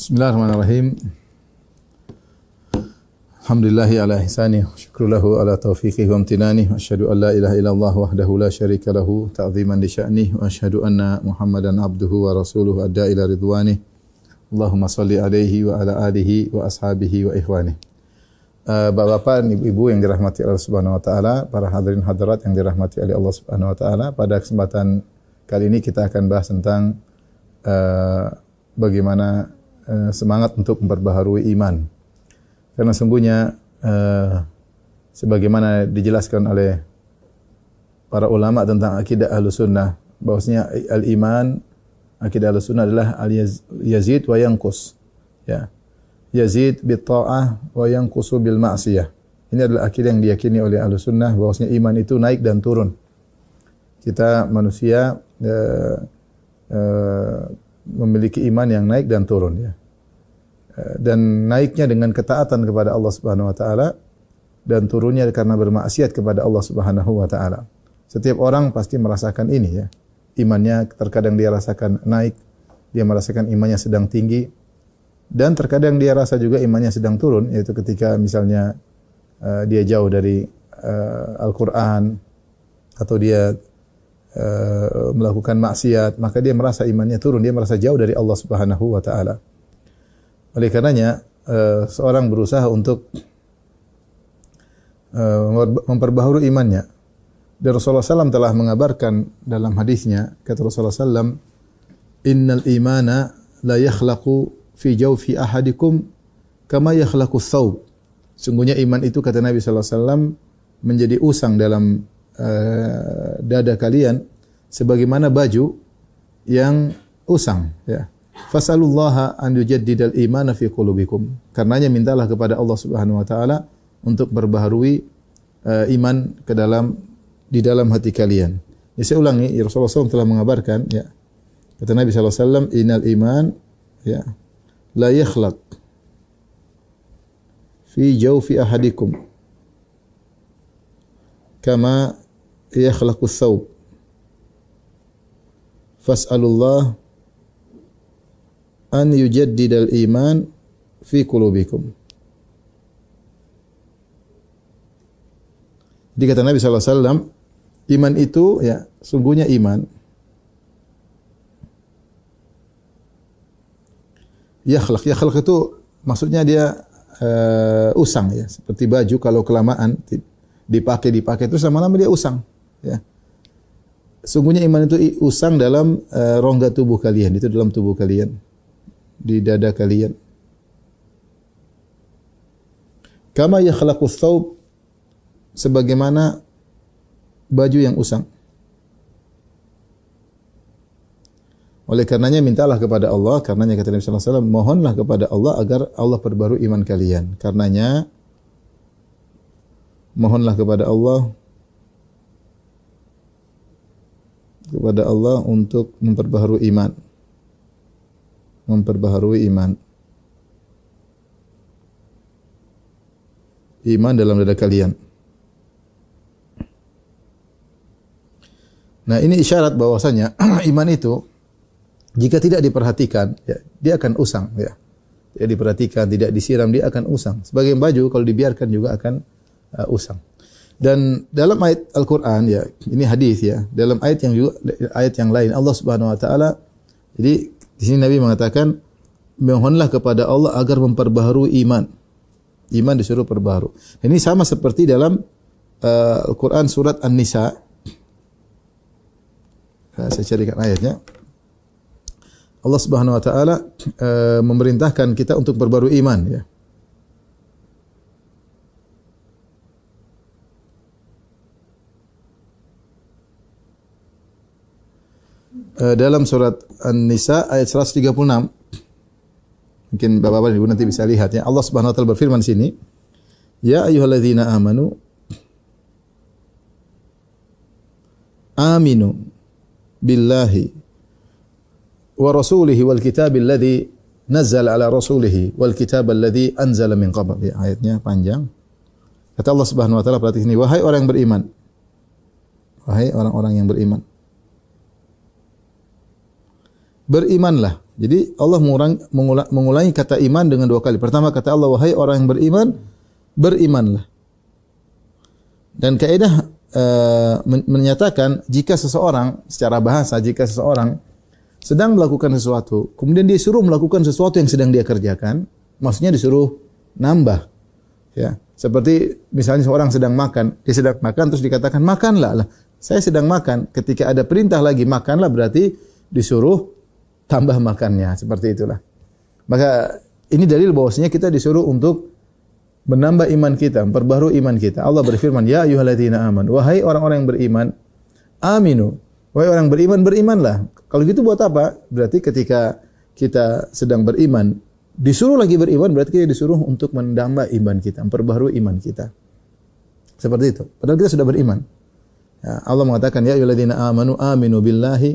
Bismillahirrahmanirrahim. Alhamdulillahi ala ihsanih, syukru lahu ala taufiqihi wa amtinanih, wa asyhadu an la ilaha illallah wahdahu la syarika lahu ta'ziman li sya'nih, wa asyhadu anna Muhammadan abduhu wa rasuluhu adda ila ridwanih. Allahumma salli alaihi wa ala alihi wa ashabihi wa ikhwanih. Bapak-bapak, ibu-ibu yang dirahmati Allah Subhanahu wa taala, para hadirin hadirat yang dirahmati oleh Allah Subhanahu wa taala, pada kesempatan kali ini kita akan bahas tentang bagaimana semangat untuk memperbaharui iman. Karena sungguhnya sebagaimana dijelaskan oleh para ulama tentang akidah Ahlussunnah, bahwasanya al-iman, akidah Ahlussunnah adalah al-yazid wa yanqus. Ya. Yazid bit ta'ah wa yanqusu bil ma'siyah. Ini adalah akidah yang diyakini oleh Ahlussunnah, bahwasanya iman itu naik dan turun. Kita manusia memiliki iman yang naik dan turun, ya. Dan naiknya dengan ketaatan kepada Allah Subhanahu wa taala, dan turunnya karena bermaksiat kepada Allah Subhanahu wa taala. Setiap orang pasti merasakan ini, ya. Imannya terkadang dia rasakan naik, dia merasakan imannya sedang tinggi, dan terkadang dia rasa juga imannya sedang turun, yaitu ketika misalnya dia jauh dari Al-Qur'an atau dia melakukan maksiat, maka dia merasa imannya turun, dia merasa jauh dari Allah Subhanahu wa taala. Oleh karenanya seorang berusaha untuk memperbaharui imannya. Dan Rasulullah SAW telah mengabarkan dalam hadisnya, kata Rasulullah SAW, "Innal imana la yakhlaqu fi jawfi ahadikum kama yakhlaqu thawb." Sungguhnya iman itu, kata Nabi sallallahu alaihi wasallam, menjadi usang dalam dada kalian sebagaimana baju yang usang, ya. Fasalullaha an yujaddidal imana fi qulubikum. Karenanya mintalah kepada Allah Subhanahu wa taala untuk berbaharui iman di dalam hati kalian. Ya, saya ulangi, Rasulullah SAW telah mengabarkan, ya. Kata Nabi sallallahu alaihi wasallam, "Innal iman, ya, la yakhlaq fi jawfi ahadikum kama yakhlaqu thawb. Fas'alullah an yujaddidal iman fi qulubikum." Jadi kata Nabi sallallahu alaihi wasallam, iman itu, ya, sungguhnya iman yakhlaq itu maksudnya dia usang, ya, seperti baju kalau kelamaan dipakai terus lama-lama dia usang, ya. Sungguhnya iman itu usang dalam rongga tubuh kalian, itu dalam tubuh kalian, di dada kalian. Kama yakhlaqu thawb, sebagaimana baju yang usang. Oleh karenanya mintalah kepada Allah, karenanya kata Nabi sallallahu alaihi wasallam, mohonlah kepada Allah agar Allah perbarui iman kalian. Karenanya mohonlah kepada Allah untuk memperbaharui iman. Iman dalam dada kalian. Nah, ini isyarat bahwasanya iman itu jika tidak diperhatikan, ya, dia akan usang, ya. Tidak diperhatikan, tidak disiram, dia akan usang. Sebagai baju kalau dibiarkan juga akan usang. Dan dalam ayat Al-Qur'an, ya, ini hadis, ya, dalam ayat yang lain Allah Subhanahu wa taala, jadi di sini Nabi mengatakan, mohonlah kepada Allah agar memperbaharui iman. Iman disuruh perbaharu. Ini sama seperti dalam Al-Qur'an surat An-Nisa. Saya carikan ayatnya. Allah Subhanahu wa taala memerintahkan kita untuk berbaharui iman, ya. Dalam surat An-Nisa ayat 136. Mungkin Bapak-bapak Ibu nanti bisa lihat, ya. Allah Subhanahu wa taala berfirman di sini, "Ya ayyuhalladzina amanu aminu billahi wa rasulihi wal kitabil ladzi nazzala ala rasulihi wal kitabal ladzi anzala min qabl." Ya, ayatnya panjang. Kata Allah Subhanahu wa taala pada sini, wahai orang yang beriman. Wahai orang-orang yang beriman. Berimanlah, Jadi Allah mengulangi kata iman dengan 2 kali. Pertama kata Allah, wahai orang yang beriman, berimanlah. Dan kaidah menyatakan jika seseorang secara bahasa, jika seseorang sedang melakukan sesuatu, kemudian dia disuruh melakukan sesuatu yang sedang dia kerjakan, maksudnya disuruh nambah. Ya, seperti misalnya seorang sedang makan, dia sedang makan terus dikatakan makanlah. Lah, saya sedang makan. Ketika ada perintah lagi makanlah, berarti disuruh tambah makannya, seperti itulah. Maka ini dalil bahwasanya kita disuruh untuk menambah iman kita, memperbaharui iman kita. Allah berfirman, ya ayyuhalladzina amanu, wahai orang-orang yang beriman, aminu, wahai orang beriman, berimanlah. Kalau gitu buat apa? Berarti ketika kita sedang beriman, disuruh lagi beriman, berarti kita disuruh untuk menambah iman kita, memperbaharui iman kita. Seperti itu. Padahal kita sudah beriman. Ya, Allah mengatakan, ya ayyuhalladzina amanu, aminu billahi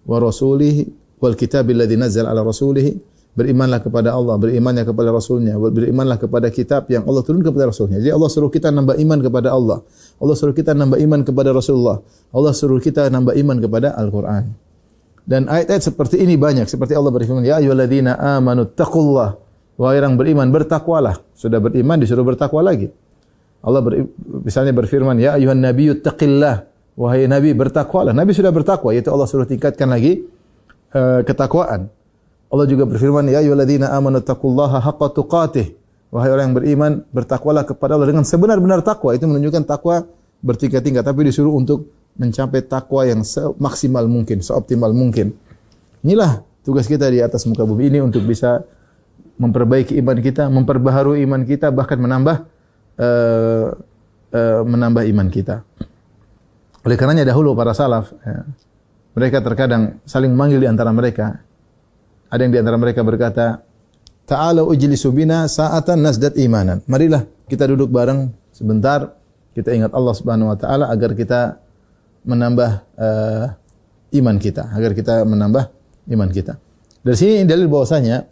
wa rasulihi wal kitabil ladzi nazzala ala rasulih, berimanlah kepada Allah, berimanlah kepada Rasulnya, berimanlah kepada kitab yang Allah turunkan kepada Rasulnya. Jadi Allah suruh kita nambah iman kepada Allah, Allah suruh kita nambah iman kepada Rasulullah, Allah suruh kita nambah iman kepada Al-Quran. Dan ayat-ayat seperti ini banyak. Seperti Allah berfirman, ya ayyuhalladzina amanu taqullah, wahai orang beriman, bertakwalah. Sudah beriman disuruh bertakwa lagi. Allah misalnya berfirman, ya ayyuhan nabiyyu taqillah, wahai nabi bertakwalah. Nabi sudah bertakwa, yaitu Allah suruh tingkatkan lagi ketakwaan. Allah juga berfirman, ya ayyuhalladzina amanu taqullaha haqqa tuqatih, wahai orang yang beriman, bertakwalah kepada Allah dengan sebenar-benar takwa. Itu menunjukkan takwa bertingkat-tingkat, tapi disuruh untuk mencapai takwa yang semaksimal mungkin, seoptimal mungkin. Inilah tugas kita di atas muka bumi ini, untuk bisa memperbaiki iman kita, memperbaharui iman kita, bahkan menambah iman kita. Oleh karenanya dahulu para salaf, mereka terkadang saling memanggil di antara mereka. Ada yang di antara mereka berkata, ta'alu ujlisu bina sa'atan nasdad imanan. Marilah kita duduk bareng sebentar, kita ingat Allah Subhanahu wa taala agar kita menambah iman kita, agar kita menambah iman kita. Dari sini dalil bahwasanya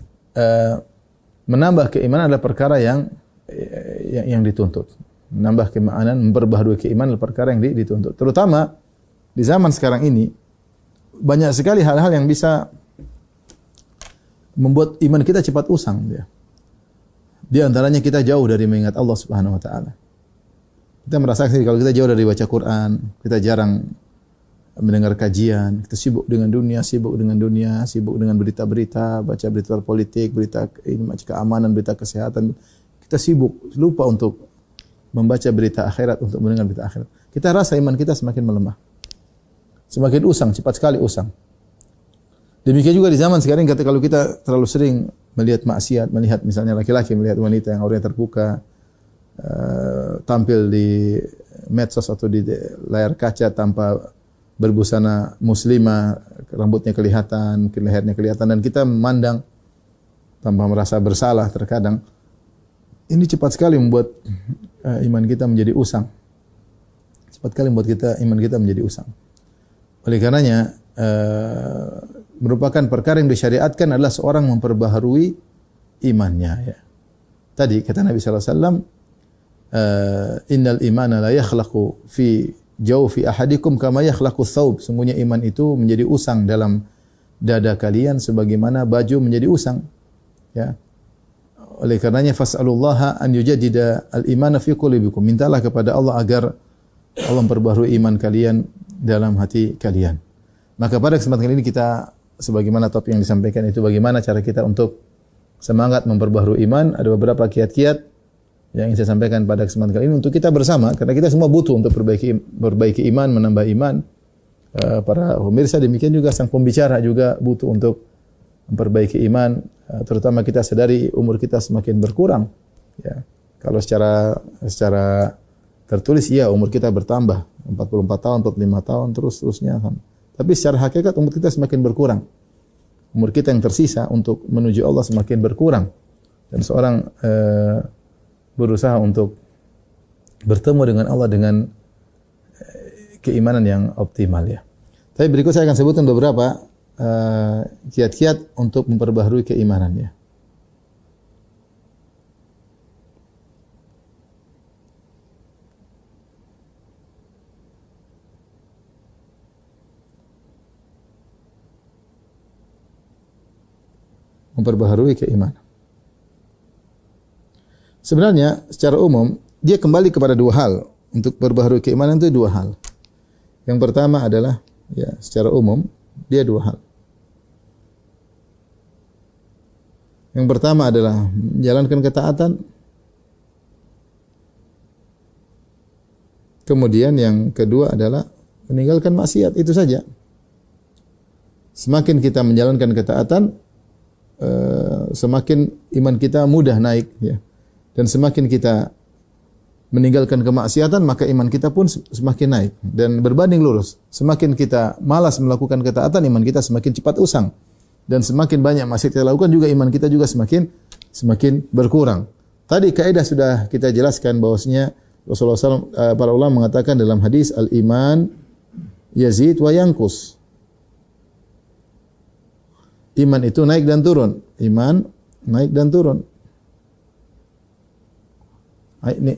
menambah keimanan adalah perkara yang dituntut. Menambah keimanan, memperbaharui keimanan adalah perkara yang dituntut. Terutama di zaman sekarang ini banyak sekali hal-hal yang bisa membuat iman kita cepat usang. Di antaranya kita jauh dari mengingat Allah Subhanahu wa taala. Kita merasakan kalau kita jauh dari baca Quran, kita jarang mendengar kajian, kita sibuk dengan dunia, sibuk dengan berita-berita, baca berita politik, berita keamanan, berita kesehatan. Kita sibuk, lupa untuk membaca berita akhirat, untuk mendengar berita akhirat. Kita rasa iman kita semakin melemah. Semakin usang, cepat sekali usang. Demikian juga di zaman sekarang, kalau kita terlalu sering melihat maksiat, melihat misalnya laki-laki melihat wanita yang auratnya terbuka, tampil di medsos atau di layar kaca tanpa berbusana muslimah, rambutnya kelihatan, lehernya kelihatan, dan kita memandang tanpa merasa bersalah terkadang. Ini cepat sekali membuat iman kita menjadi usang. Cepat sekali membuat iman kita menjadi usang. Oleh karenanya, merupakan perkara yang disyariatkan adalah seorang memperbaharui imannya. Ya. Tadi kata Nabi SAW, innal imana la yakhlaqu fi jawfi ahadikum kama yakhlaqu thawb. Sungguhnya iman itu menjadi usang dalam dada kalian sebagaimana baju menjadi usang. Ya. Oleh karenanya fas'alullaha an yujaddida al-imana fi qulubikum. Mintalah kepada Allah agar Allah memperbaharui iman kalian dalam hati kalian. Maka pada kesempatan ini kita, sebagaimana topik yang disampaikan itu, bagaimana cara kita untuk semangat memperbaharui iman. Ada beberapa kiat-kiat yang ingin saya sampaikan pada kesempatan kali ini untuk kita bersama, karena kita semua butuh untuk perbaiki iman, menambah iman. Para pemirsa demikian juga sang pembicara juga butuh untuk memperbaiki iman. Terutama kita sadari umur kita semakin berkurang. Ya. Kalau secara tertulis, iya umur kita bertambah, 44 tahun, 45 tahun, terusnya. Tapi secara hakikat umur kita semakin berkurang. Umur kita yang tersisa untuk menuju Allah semakin berkurang. Dan seorang berusaha untuk bertemu dengan Allah dengan keimanan yang optimal, ya. Tapi berikut saya akan sebutkan beberapa kiat-kiat untuk memperbaharui keimanannya. memperbaharui keimanan. Sebenarnya secara umum dia kembali kepada dua hal. Untuk perbaharui keimanan itu dua hal. Yang pertama adalah ya secara umum dia dua hal. Yang pertama adalah menjalankan ketaatan. Kemudian yang kedua adalah meninggalkan maksiat, itu saja. Semakin kita menjalankan ketaatan, semakin iman kita mudah naik, ya. Dan semakin kita meninggalkan kemaksiatan, maka iman kita pun semakin naik. Dan berbanding lurus, semakin kita malas melakukan ketaatan, iman kita semakin cepat usang. Dan semakin banyak maksiat kita lakukan juga, iman kita juga semakin berkurang. Tadi kaidah sudah kita jelaskan bahwasanya Rasulullah SAW, para ulama mengatakan dalam hadis, al-iman yazid wa yankus. Iman itu naik dan turun. Iman naik dan turun.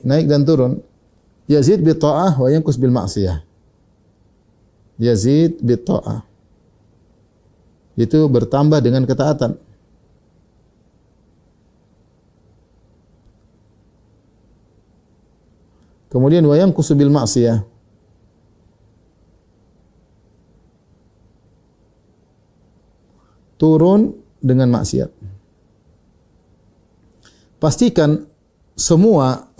Naik dan turun. Yazid bi ta'ah wa yankus bil ma'siyah. Yazid bi ta'ah. Itu bertambah dengan ketaatan. Kemudian wa yankus bil ma'siyah. Turun dengan maksiat. Pastikan semua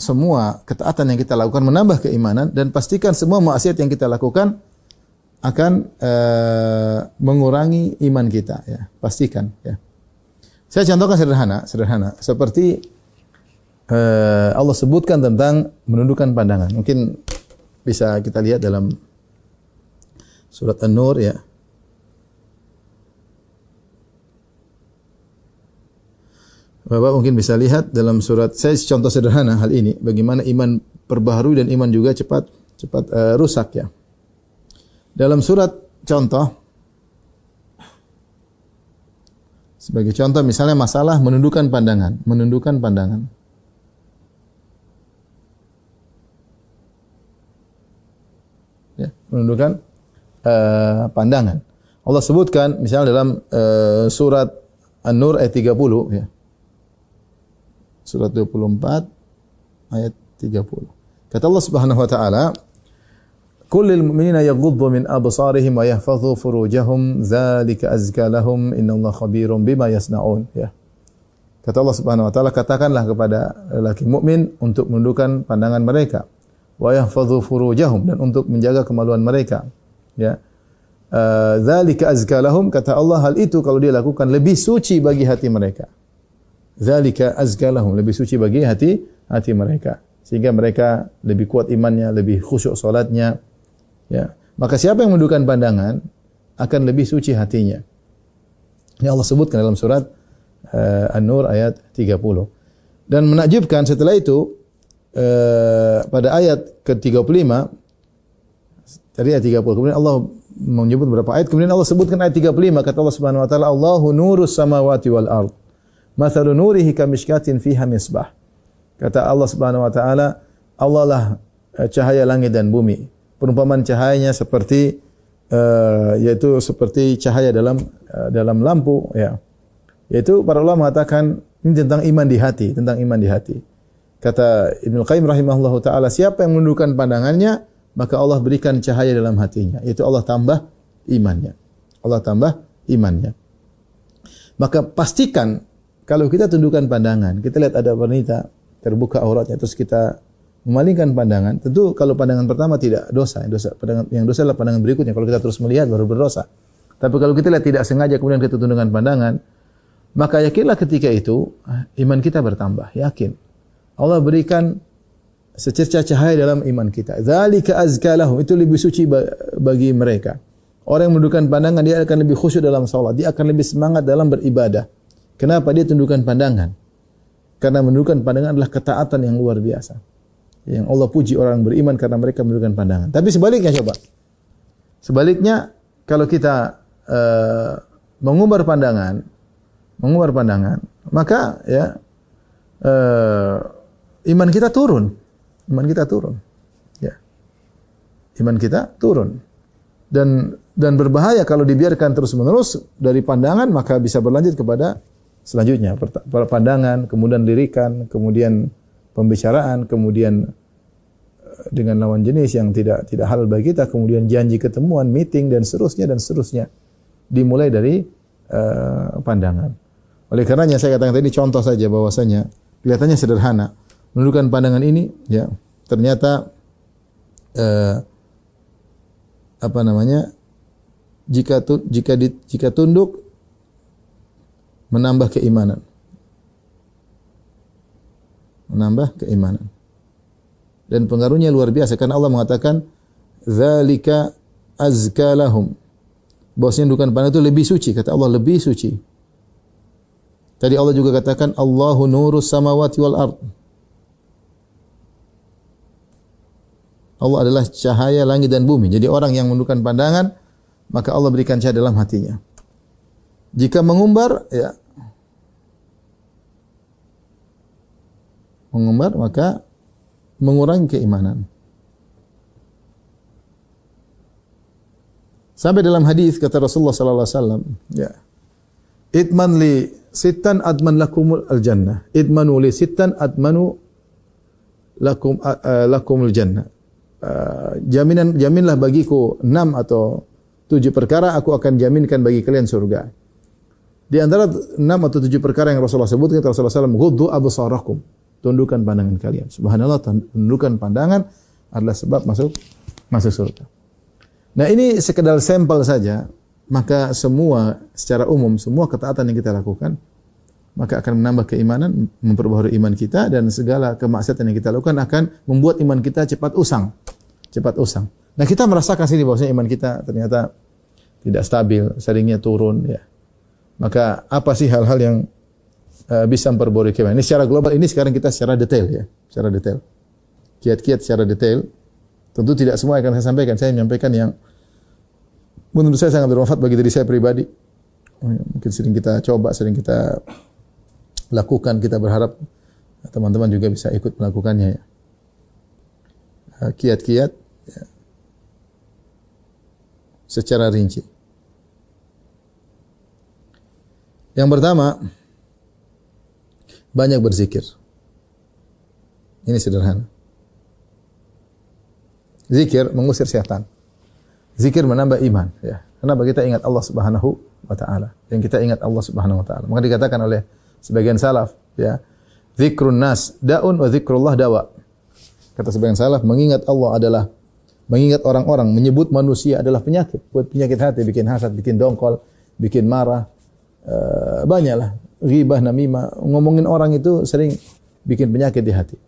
ketaatan yang kita lakukan menambah keimanan, dan pastikan semua maksiat yang kita lakukan akan mengurangi iman kita, ya. Pastikan, ya. Saya contohkan sederhana seperti Allah sebutkan tentang menundukkan pandangan. Mungkin bisa kita lihat dalam surat An-Nur, ya. Bapak mungkin bisa lihat dalam surat, saya contoh sederhana hal ini, bagaimana iman perbaharui dan iman juga cepat rusak, ya. Dalam surat contoh, sebagai contoh misalnya masalah menundukkan pandangan. Ya, menundukkan pandangan. Allah sebutkan misalnya dalam surat An-Nur ayat 30, ya. Surat 24 ayat 30. Kata Allah Subhanahu wa taala, "Kullil mu'minina yaghuddu min absarihim wa yahfazu furujahum, dzalika azka lahum, innallaha khabirum bima yasnaun." Ya. Kata Allah Subhanahu wa taala, katakanlah kepada lelaki mukmin untuk menundukkan pandangan mereka, wa yahfazu furujahum, dan untuk menjaga kemaluan mereka. Ya. Dzalika azka lahum, kata Allah, hal itu kalau dia lakukan lebih suci bagi hati mereka. Dzalika azka lahum, lebih suci bagi hati mereka, sehingga mereka lebih kuat imannya, lebih khusyuk salatnya, ya. Maka siapa yang menundukkan pandangan akan lebih suci hatinya. Ini Allah sebutkan dalam surat An-Nur ayat 30. Dan menakjubkan setelah itu pada ayat ke-35, tadi ayat 30, kemudian Allah menyebut beberapa ayat, kemudian Allah sebutkan ayat 35, kata Allah Subhanahu wa taala, Allahu nurus samawati wal ard. Mathalu nurihi kamishkatin fiha misbah. Kata Allah Subhanahu wa taala, Allah lah cahaya langit dan bumi. Perumpamaan cahayanya seperti yaitu seperti cahaya dalam lampu, ya. Yaitu para ulama mengatakan ini tentang iman di hati, Kata Ibnu Qayyim rahimahullahu taala, siapa yang menundukkan pandangannya, maka Allah berikan cahaya dalam hatinya, yaitu Allah tambah imannya. Maka pastikan kalau kita tundukkan pandangan, kita lihat ada wanita terbuka auratnya, terus kita memalingkan pandangan, tentu kalau pandangan pertama tidak dosa, yang dosa adalah pandangan berikutnya. Kalau kita terus melihat baru berdosa. Tapi kalau kita lihat tidak sengaja kemudian kita tundukkan pandangan, maka yakinlah ketika itu iman kita bertambah, yakin. Allah berikan secercah cahaya dalam iman kita. Dzalika azka lahum, itu lebih suci bagi mereka. Orang yang menundukkan pandangan, dia akan lebih khusyuk dalam salat, dia akan lebih semangat dalam beribadah. Kenapa dia tundukkan pandangan? Karena menundukkan pandangan adalah ketaatan yang luar biasa. Yang Allah puji orang beriman karena mereka menundukkan pandangan. Tapi sebaliknya coba. Sebaliknya kalau kita mengumbar pandangan, maka ya iman kita turun. Ya. Iman kita turun. Dan berbahaya kalau dibiarkan terus-menerus dari pandangan, maka bisa berlanjut kepada selanjutnya, pandangan, kemudian lirikan, kemudian pembicaraan, kemudian dengan lawan jenis yang tidak halal bagi kita, kemudian janji ketemuan, meeting dan seterusnya. Dimulai dari pandangan. Oleh karenanya saya katakan tadi contoh saja bahwasanya kelihatannya sederhana. Menundukkan pandangan ini ya ternyata jika tunduk menambah keimanan. Dan pengaruhnya luar biasa karena Allah mengatakan dzalika azka lahum. Bahwasanya tundukan pandangan itu lebih suci, kata Allah lebih suci. Tadi Allah juga katakan Allahu nurus samawati wal ard. Allah adalah cahaya langit dan bumi. Jadi orang yang menundukkan pandangan maka Allah berikan cahaya dalam hatinya. Jika mengumbar maka mengurangi keimanan. Sampai dalam hadis kata Rasulullah sallallahu alaihi wasallam, idman li sittan adman lakumul al-jannah. Idmanu li sittan admanu lakumul jannah. Jaminlah bagiku 6 atau 7 perkara aku akan jaminkan bagi kalian surga. Di antara 6 atau 7 perkara yang Rasulullah sebutkan, kata Rasulullah SAW, ghuddu absarakum. Tundukkan pandangan kalian. Subhanallah, tundukkan pandangan adalah sebab masuk surga. Nah, ini sekedar sampel saja, maka secara umum semua ketaatan yang kita lakukan maka akan menambah keimanan, memperbaharui iman kita, dan segala kemaksiatan yang kita lakukan akan membuat iman kita cepat usang. Nah, kita merasakan sini bahwasanya iman kita ternyata tidak stabil, seringnya turun ya. Maka apa sih hal-hal yang bisa memperbaharui keimanan? Ini secara global, ini sekarang kita secara detail ya, kiat-kiat secara detail. Tentu tidak semua akan saya sampaikan. Saya menyampaikan yang menurut saya sangat bermanfaat bagi diri saya pribadi. Mungkin sering kita coba, sering kita lakukan. Kita berharap teman-teman juga bisa ikut melakukannya. Ya. Kiat-kiat ya, secara rinci. Yang pertama, banyak berzikir. Ini sederhana. Zikir mengusir syaitan. Zikir menambah iman. Ya. Kenapa kita ingat Allah Subhanahu wa Ta'ala? Yang kita ingat Allah Subhanahu wa Ta'ala. Maka dikatakan oleh sebagian salaf, ya, zikrun nas da'un wa zikrullah dawa. Kata sebagian salaf, mengingat Allah adalah mengingat orang-orang, menyebut manusia adalah penyakit. Buat penyakit hati, bikin hasad, bikin dongkol, bikin marah. Banyaklah. Ghibah, namimah. Ngomongin orang itu sering bikin penyakit di hati.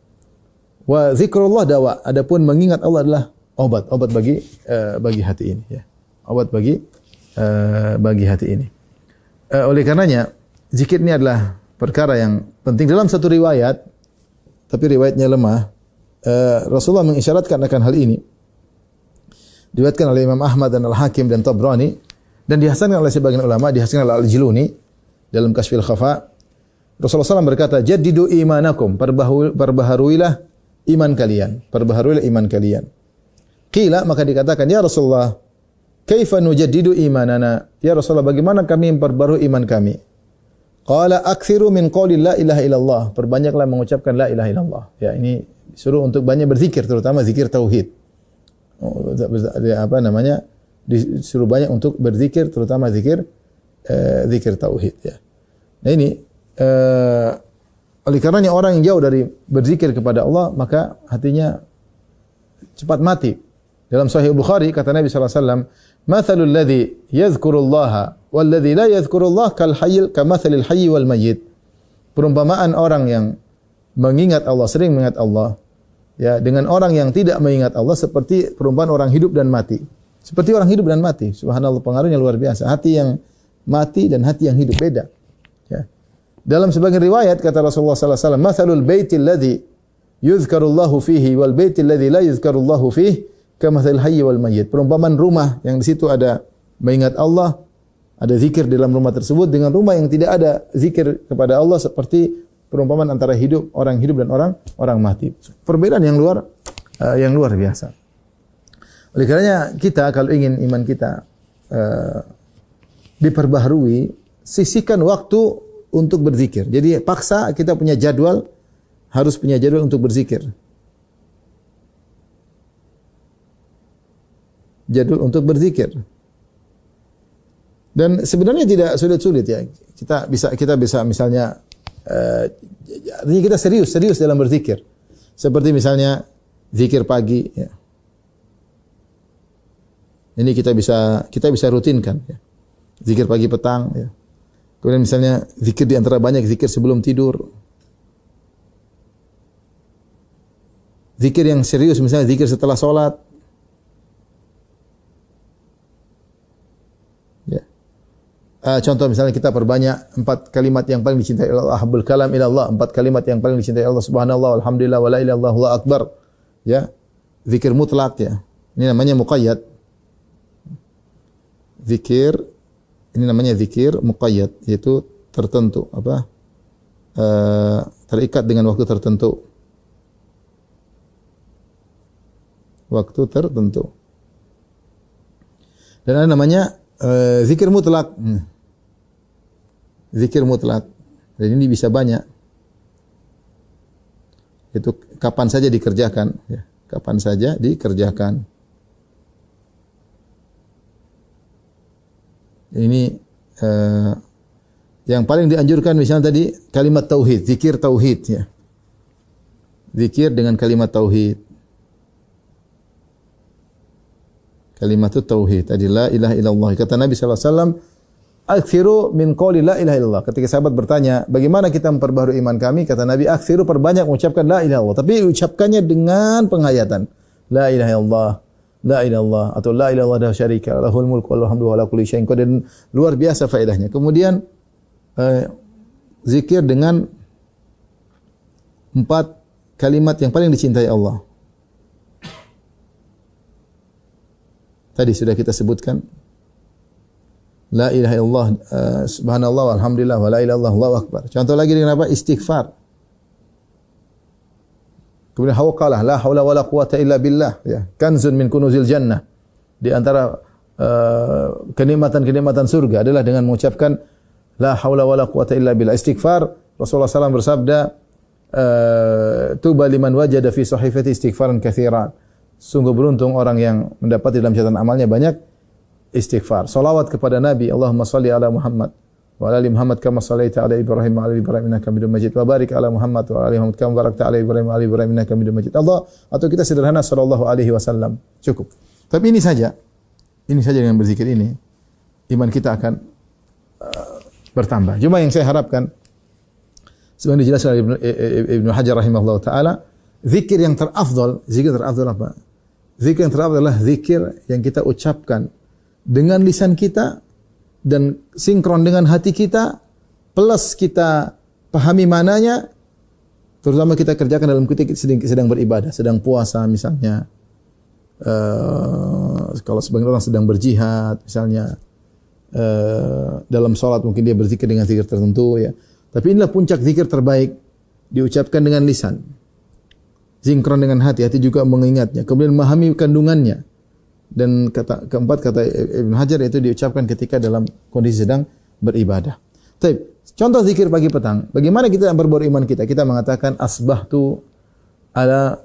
Wa zikrullah dawa. Adapun mengingat Allah adalah obat bagi hati ini ya. Obat bagi hati ini. Oleh karenanya zikir ini adalah perkara yang penting. Dalam satu riwayat, tapi riwayatnya lemah, Rasulullah mengisyaratkan akan hal ini. Diriwayatkan oleh Imam Ahmad dan Al-Hakim dan Tabrani, dan dihasankan oleh sebagian ulama, dihasankan oleh Al-Jiluni dalam Kashfil Khafa. Rasulullah SAW berkata, jaddidu imanakum, perbaharuilah iman kalian. Qila, maka dikatakan, ya Rasulullah, kaifa nujaddidu imanana? Ya Rasulullah, bagaimana kami memperbarui iman kami? Qala akthiru min qawli la ilaha illallah. Perbanyaklah mengucapkan la ilaha illallah. Ya, ini disuruh untuk banyak berzikir, terutama zikir tauhid. Disuruh banyak untuk berzikir, terutama zikir tauhid ya. Nah ini oleh karenanya orang yang jauh dari berzikir kepada Allah maka hatinya cepat mati. Dalam Sahih Bukhari kata Nabi sallallahu alaihi wasallam, "Mathalul ladzi yadhkurullaha wal ladzi la yadhkurullah kamathalil hayy wal mayyit." Perumpamaan orang yang mengingat Allah, sering mengingat Allah, ya, dengan orang yang tidak mengingat Allah seperti perumpamaan orang hidup dan mati. Seperti orang hidup dan mati. Subhanallah, pengaruhnya luar biasa. Hati yang mati dan hati yang hidup beda. Ya. Dalam sebagian riwayat kata Rasulullah sallallahu alaihi wasallam, "Mathalul baitil ladzi yuzkarullahu fihi wal baitil ladzi la yuzkarullahu fihi kamathalil hayy wal mayyit." Perumpamaan rumah yang di situ ada mengingat Allah, ada zikir dalam rumah tersebut, dengan rumah yang tidak ada zikir kepada Allah seperti perumpamaan antara orang hidup dan orang mati. Perbedaan yang luar biasa. Oleh karenanya kita kalau ingin iman kita diperbaharui, sisihkan waktu untuk berzikir. Jadi paksa kita punya jadwal, harus punya jadwal untuk berzikir. Jadwal untuk berzikir. Dan sebenarnya tidak sulit-sulit ya. Kita bisa misalnya artinya kita serius dalam berzikir. Seperti misalnya zikir pagi ya. Ini kita bisa rutinkan ya. Zikir pagi petang ya. Kemudian misalnya zikir di antara banyak zikir sebelum tidur. Zikir yang serius misalnya zikir setelah sholat. Ya. Contoh misalnya kita perbanyak 4 kalimat yang paling dicintai Allah, habbul kalam ila Allah, 4 kalimat yang paling dicintai Allah, subhanallah, alhamdulillah, wa la ilaha illallah, Allahu akbar. Ya. Zikir mutlak ya. Ini namanya muqayyad. Ini namanya zikir muqayyad, yaitu tertentu, terikat dengan waktu tertentu. Waktu tertentu. Dan ada namanya zikir mutlak. Zikir mutlak. Dan ini bisa banyak. Itu kapan saja dikerjakan, ya. Kapan saja dikerjakan. Ini yang paling dianjurkan misalnya tadi kalimat tauhid, zikir tauhid ya. Zikir dengan kalimat tauhid. Kalimat tauhid tadi la ilaha illallah. Kata Nabi sallallahu alaihi wasallam, "Aktsiru min qouli la ilaha illallah." Ketika sahabat bertanya, "Bagaimana kita memperbaharui iman kami?" Kata Nabi, "Aktsiru, perbanyak mengucapkan la ilaha illallah." Tapi ucapkannya dengan penghayatan. La ilaha illallah. La ilallah atau la ilallah dah syarika lahul mulku wal hamdu wa la kulli syai'in qadir. Luar biasa faedahnya. Kemudian zikir dengan 4 kalimat yang paling dicintai Allah. Tadi sudah kita sebutkan. La ilaha illallah, subhanallah, alhamdulillah, wa la ilaha illallah, Allahu akbar. Contoh lagi dengan apa? Istighfar. Kemudian hawqalah, la haula wala quwata illa billah, ya. Kanzun min kunuzil jannah. Di antara kenikmatan-kenikmatan surga adalah dengan mengucapkan la haula wala quwata illa billah. Istighfar, Rasulullah SAW bersabda, tuba liman wajada fi sahifati istighfaran katsiran. Sungguh beruntung orang yang mendapat dalam catatan amalnya banyak istighfar. Salawat kepada Nabi, Allahumma salli ala Muhammad wa ala ali Muhammad kama sallaita ala Ibrahim wa ala ali Ibrahim innaka Hamidum Majid wa barik ala Muhammad wa ala ali Muhammad kama barakta ala Ibrahim wa ala ali Ibrahim innaka Hamidum Majid. Allah, atau kita sederhana sallallahu alaihi wasallam. Cukup. Tapi ini saja dengan berzikir ini iman kita akan bertambah. Cuma yang saya harapkan sebagaimana dijelaskan oleh Ibnu Hajar rahimahullah taala, zikir yang terafdal apa? Zikir yang terafdal adalah zikir yang kita ucapkan dengan lisan kita dan sinkron dengan hati kita, plus kita pahami mananya, terutama kita kerjakan dalam ketika sedang beribadah, sedang puasa misalnya, kalau sebagian orang sedang berjihad misalnya, dalam sholat mungkin dia berzikir dengan zikir tertentu ya. Tapi inilah puncak zikir terbaik, diucapkan dengan lisan, sinkron dengan hati juga mengingatnya, kemudian memahami kandungannya. Dan keempat kata Ibnu Hajar itu diucapkan ketika dalam kondisi sedang beribadah. Baik, contoh zikir pagi petang. Bagaimana kita memperbarui iman kita? Kita mengatakan asbahtu ala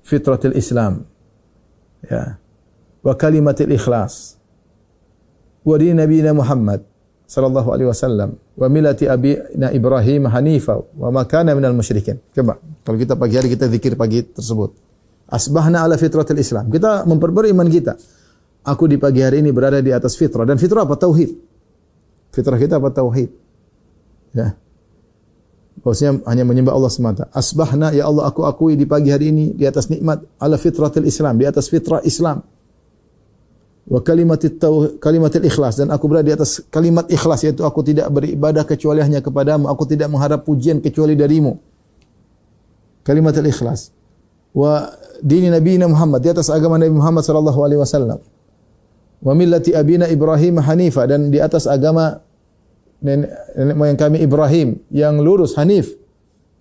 fitratil Islam. Ya. Wa kalimatil ikhlas. Wa din nabiyina Muhammad sallallahu alaihi wasallam wa millati abina Ibrahim hanifa wa ma kana minal musyrikin. Coba kalau kita pagi hari kita zikir pagi tersebut. Asbahna ala fitratil Islam. Kita memperbarui iman kita. Aku di pagi hari ini berada di atas fitrah. Dan fitrah apa? Tauhid. Fitrah kita apa? Tauhid. Ya. Bahwasanya hanya menyembah Allah semata. Asbahna, ya Allah, aku akui di pagi hari ini di atas nikmat ala fitratil Islam, di atas fitrah Islam. Wa kalimatil ikhlas, dan aku berada di atas kalimat ikhlas, yaitu aku tidak beribadah kecuali hanya kepadamu, aku tidak mengharap pujian kecuali darimu. Kalimatil ikhlas. Wa dini nabiyina Muhammad, di atas agama Nabi Muhammad sallallahu alaihi wasallam. Wa millati abina Ibrahim hanifa, dan di atas agama nenek moyang kami Ibrahim yang lurus, hanif,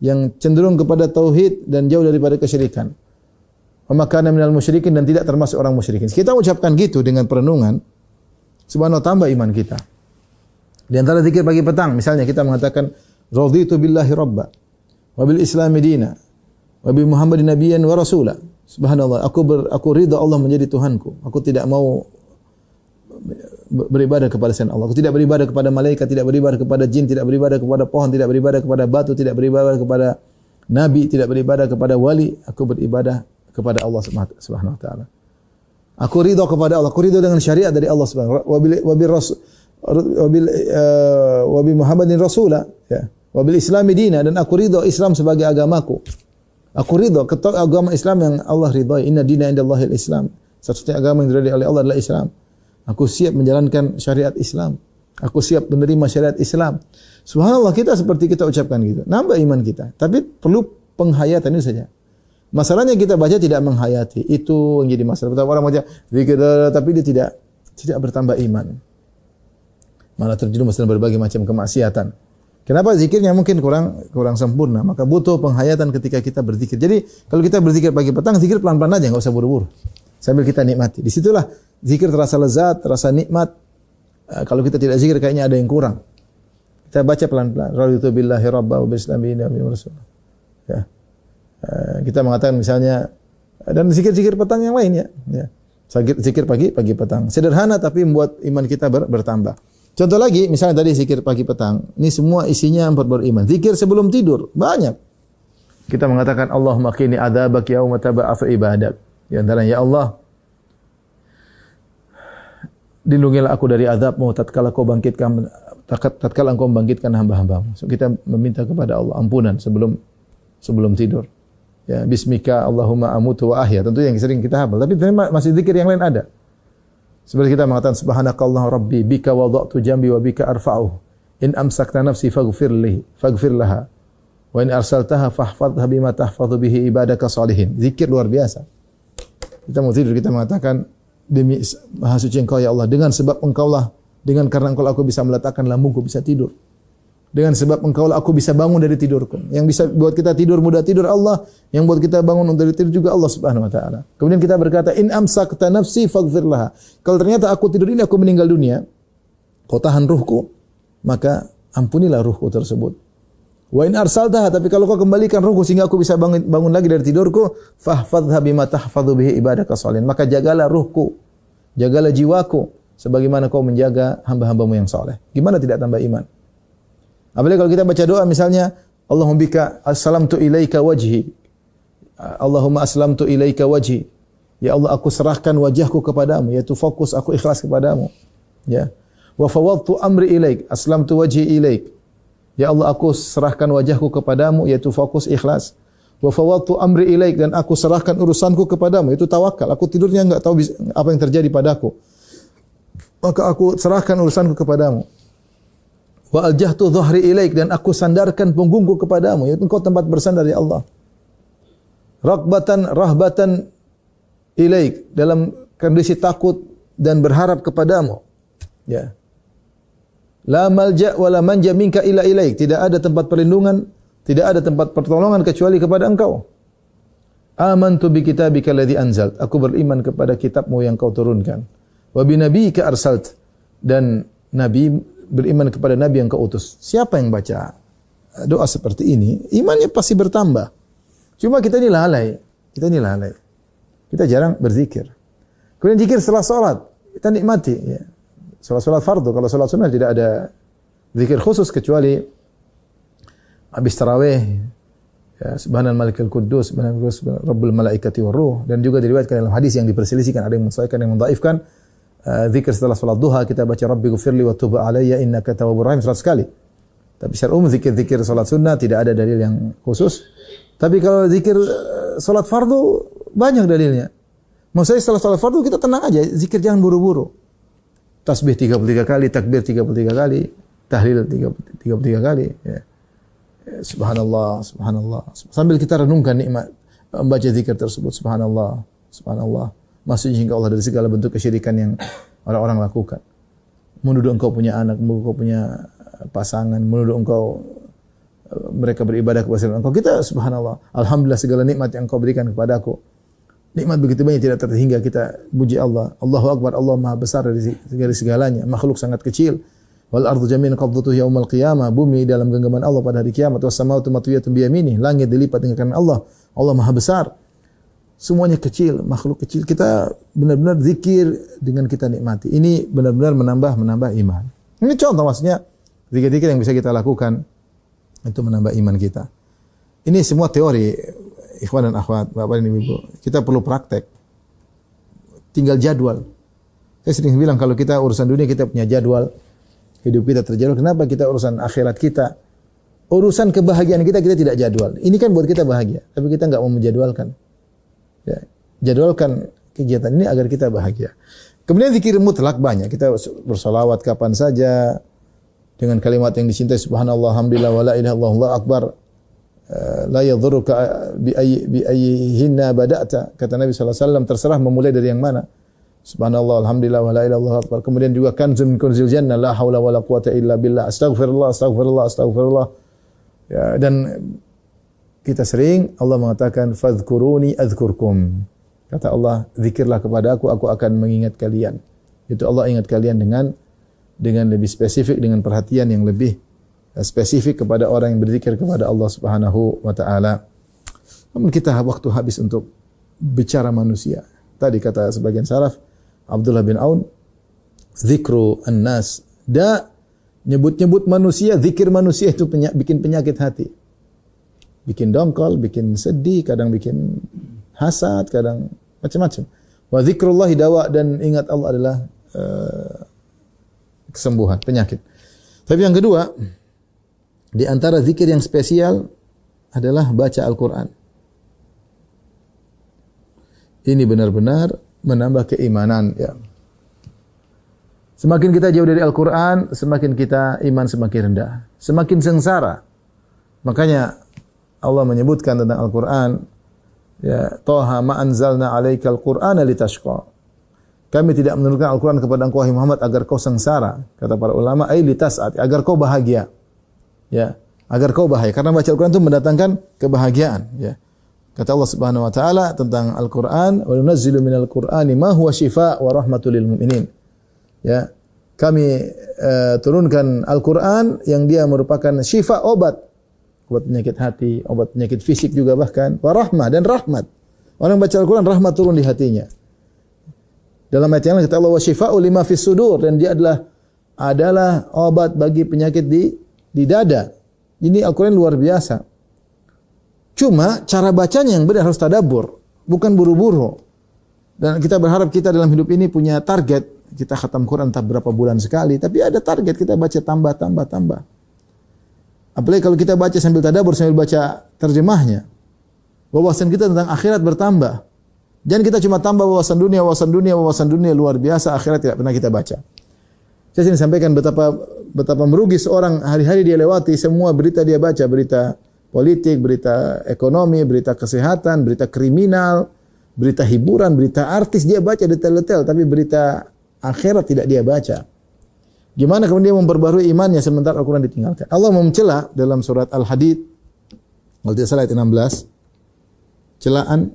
yang cenderung kepada tauhid dan jauh daripada kesyirikan. Wa makana minal musyrikin, dan tidak termasuk orang musyrikin. Kita ucapkan gitu dengan perenungan, subhanallah, tambah iman kita. Di antara zikir pagi petang, misalnya kita mengatakan Raditu billahi rabba wa bil islami dina wa bi Muhammadin nabiyyan wa rasula. Subhanallah, aku ridha Allah menjadi Tuhanku. Aku tidak mau beribadah kepada selain Allah. Aku tidak beribadah kepada malaikat, tidak beribadah kepada jin, tidak beribadah kepada pohon, tidak beribadah kepada batu, tidak beribadah kepada nabi, tidak beribadah kepada wali. Aku beribadah kepada Allah Subhanahu wa taala. Aku ridha kepada Allah, aku ridha dengan syariat dari Allah Subhanahu wa bi Muhammadin rasula, ya. Wa bil islami dina, dan aku ridha Islam sebagai agamaku. Aku ridha agama Islam yang Allah ridhai. Inna dina indallahil Islam. Satu-satunya agama yang diridhai oleh Allah adalah Islam. Aku siap menjalankan syariat Islam. Aku siap menerima syariat Islam. Subhanallah, kita seperti kita ucapkan gitu. Nambah iman kita. Tapi perlu penghayatan itu saja. Masalahnya kita baca tidak menghayati. Itu yang jadi masalah. Betapa orang baca zikir tapi dia tidak bertambah iman. Malah terjerumus dalam berbagai macam kemaksiatan. Kenapa zikirnya mungkin kurang sempurna? Maka butuh penghayatan ketika kita berzikir. Jadi kalau kita berzikir pagi petang, zikir pelan-pelan aja, enggak usah buru-buru. Sambil kita nikmati. Disitulah zikir terasa lezat, terasa nikmat. Kalau kita tidak zikir kayaknya ada yang kurang. Kita baca pelan-pelan. Raditu billahi rabba wa bil islami dina wa rasul. Ya. Kita mengatakan misalnya, dan zikir-zikir petang yang lain ya. Zikir pagi petang. Sederhana tapi membuat iman kita bertambah. Contoh lagi, misalnya tadi zikir pagi petang. Ini semua isinya memperbarui iman. Zikir sebelum tidur, banyak. Kita mengatakan Allahumma qini adzabak yauma tab'atsu ibadak. Di antaranya, ya Allah, lindungilah aku dari azab-Mu tatkala Engkau membangkitkan hamba-hamba-Mu. So, kita meminta kepada Allah ampunan sebelum tidur. Ya, bismika Allahumma amutu wa ahya. Tentu yang sering kita hafal, tapi masih zikir yang lain ada. Seperti kita mengatakan subhanakallah rabbi bika wada'tu jambi wa bika arfa'uh. In amsakta nafsi faghfir laha. Wa in arsaltaha fahfadha bima tahfadhu bihi ibadaka salihin. Zikir luar biasa. Kita mau tidur, kita mengatakan demi maha suci Engkau ya Allah, dengan sebab Engkaulah, dengan karena Engkau aku bisa meletakkan lambungku bisa tidur. Dengan sebab Engkaulah aku bisa bangun dari tidurku. Yang bisa buat kita tidur mudah tidur Allah, yang buat kita bangun dari tidur juga Allah Subhanahu wa taala. Kemudian kita berkata in amsakta nafsi faghfir laha. Kalau ternyata aku tidur ini aku meninggal dunia, kau tahan ruhku, maka ampunilah ruhku tersebut. Wa in arsaltaha, tapi kalau kau kembalikan ruhku sehingga aku bisa bangun lagi dari tidurku, fahfadha bima tahfadhu bihi ibadaka shalihin. Maka jagalah ruhku, jagalah jiwaku sebagaimana kau menjaga hamba-hambamu yang saleh. Gimana tidak tambah iman? Apalagi kalau kita baca doa misalnya Allahumma bika aslamtu ilaika wajhi. Allahumma aslamtu ilaika wajhi. Ya Allah, aku serahkan wajahku kepadamu, yaitu fokus aku ikhlas kepadamu. Ya. Wa fawwadtu amri ilaik, aslamtu wajhi ilaik. Ya Allah, aku serahkan wajahku kepadamu, yaitu fokus ikhlas. Wa fawwadtu amri ilaik, dan aku serahkan urusanku kepadamu, yaitu tawakal. Aku tidurnya enggak tahu apa yang terjadi padaku. Maka aku serahkan urusanku kepadamu. Wa aljahtu dhahri ilaik, dan aku sandarkan punggungku kepadamu, yaitu engkau tempat bersandar ya Allah. Raghbatan rahbatan ilaik, dalam kondisi takut dan berharap kepadamu. Ya. La malja wa la manja minka illa ilaik, tidak ada tempat perlindungan, tidak ada tempat pertolongan kecuali kepada engkau. Amantu bi kitabika alladhi anzalt, aku beriman kepada kitabmu yang kau turunkan. Wa bi nabiyyika arsalt, dan nabi beriman kepada nabi yang kau utus. Siapa yang baca doa seperti ini, imannya pasti bertambah. Cuma kita ini lalai. Kita jarang berzikir. Kemudian zikir setelah salat, kita nikmati ya. Salat fardu, kalau salat sunnah tidak ada zikir khusus kecuali habis tarawih. Ya, subhanal malikal quddus, subhanal rabbul malaikati war ruh, dan juga diriwayatkan dalam hadis yang diperselisihkan, ada yang mensahihkan, yang mendhaifkan. Zikir setelah salat duha kita baca rabbighfirli wa tub alayya innaka tawwabur rahim 100 kali. Tapi secara umum zikir-zikir salat sunnah tidak ada dalil yang khusus. Tapi kalau zikir salat fardu banyak dalilnya. Maksudnya setelah salat fardu kita tenang aja, zikir jangan buru-buru. Tasbih 33 kali, takbir 33 kali, tahlil 33 kali ya. Subhanallah, subhanallah. Sambil kita renungkan nikmat membaca zikir tersebut, subhanallah, subhanallah. Maksudnya hingga Allah dari segala bentuk kesyirikan yang orang-orang lakukan. Menuduh engkau punya anak, menuduh engkau punya pasangan, menuduh engkau mereka beribadah kepada selain engkau. Kita subhanallah, alhamdulillah segala nikmat yang engkau berikan kepada aku. Nikmat begitu banyak tidak terhingga kita puji Allah. Allahu Akbar, Allah Maha besar dari segalanya. Makhluk sangat kecil. Wal ardu jami'an qabdatuhu yaumal qiyamah. Bumi dalam genggaman Allah pada hari kiamat. Was samawati matwiyatun bi yaminih. Langit dilipat dengan tangan Allah. Allah Maha besar. Semuanya kecil, makhluk kecil. Kita benar-benar zikir dengan kita nikmati. Ini benar-benar menambah iman. Ini contoh maksudnya zikir-zikir yang bisa kita lakukan itu menambah iman kita. Ini semua teori, ikhwan dan akhwat, Bapak dan Ibu. Kita perlu praktek. Tinggal jadwal. Saya sering bilang kalau kita urusan dunia kita punya jadwal. Hidup kita terjadwal. Kenapa kita urusan akhirat kita? Urusan kebahagiaan kita tidak jadwal. Ini kan buat kita bahagia, tapi kita enggak mau menjadwalkan. Ya, jadwalkan kegiatan ini agar kita bahagia. Kemudian zikir mutlak banyak. Kita bersolawat kapan saja dengan kalimat yang dicintai, subhanallah, alhamdulillah, wa la ilaha illallah, Allahu akbar. La yadhurruka bi ayyihinna bada'ta. Kata Nabi sallallahu alaihi wasallam, terserah memulai dari yang mana. Subhanallah, alhamdulillah, wa la ilaha illallah, akbar. Kemudian juga kanzun min kunzil jannah, la haula wa la quwata illa billah. Astaghfirullah, astaghfirullah, astaghfirullah. Ya, dan kita sering Allah mengatakan fadhkuruni adzkurkum. Kata Allah, zikirlah kepada aku akan mengingat kalian. Itu Allah ingat kalian dengan lebih spesifik, dengan perhatian yang lebih spesifik kepada orang yang berzikir kepada Allah Subhanahu wa taala. Namun kita waktu habis untuk bicara manusia. Tadi kata sebagian salaf, Abdullah bin Aun, zikru an-nas. Nyebut-nyebut manusia, zikir manusia itu bikin penyakit hati. Bikin dongkol, bikin sedih, kadang bikin hasad, kadang macam-macam. Wa zikrullahi dawa, dan ingat Allah adalah kesembuhan, penyakit. Tapi yang kedua, di antara zikir yang spesial adalah baca Al-Quran. Ini benar-benar menambah keimanan. Ya. Semakin kita jauh dari Al-Quran, semakin kita iman semakin rendah. Semakin sengsara. Makanya Allah menyebutkan tentang Al-Quran, ya, Toha ma anzalna alaikal Qur'ana litashqa. Kami tidak menurunkan Al-Quran kepada engkau wahai Muhammad agar kau sengsara. Kata para ulama, ay litas'at, agar kau bahagia. Ya, agar kau bahagia. Karena baca Al-Quran itu mendatangkan kebahagiaan. Ya. Kata Allah Subhanahu wa taala tentang Al-Quran, wa nunazzilu minal Qur'ani ma huwa shifaa wa rahmatul lil mu'minin. Ya, kami turunkan Al-Quran yang dia merupakan syifa, obat penyakit hati, obat penyakit fisik juga bahkan, wa rahmah, dan rahmat. Orang baca Al-Quran, rahmat turun di hatinya. Dalam ayat yang lain kata Allah, wa syifaa'u lima fis sudur, dan dia adalah obat bagi penyakit di dada. Ini Al-Quran luar biasa. Cuma cara bacanya yang benar, harus tadabbur, bukan buru-buru. Dan kita berharap kita dalam hidup ini punya target. Kita khatam Quran entah berapa bulan sekali, tapi ada target, kita baca tambah. Apalagi kalau kita baca sambil tadabbur, sambil baca terjemahnya. Wawasan kita tentang akhirat bertambah. Jangan kita cuma tambah wawasan dunia luar biasa, akhirat tidak pernah kita baca. Saya sini sampaikan betapa merugi seorang, hari-hari dia lewati, semua berita dia baca, berita politik, berita ekonomi, berita kesehatan, berita kriminal, berita hiburan, berita artis, dia baca detail-detail, tapi berita akhirat tidak dia baca. Gimana kemudian dia memperbarui imannya sementara Al-Quran ditinggalkan? Allah mencela dalam surat Al-Hadid, kalau tidak salah ayat 16, celaan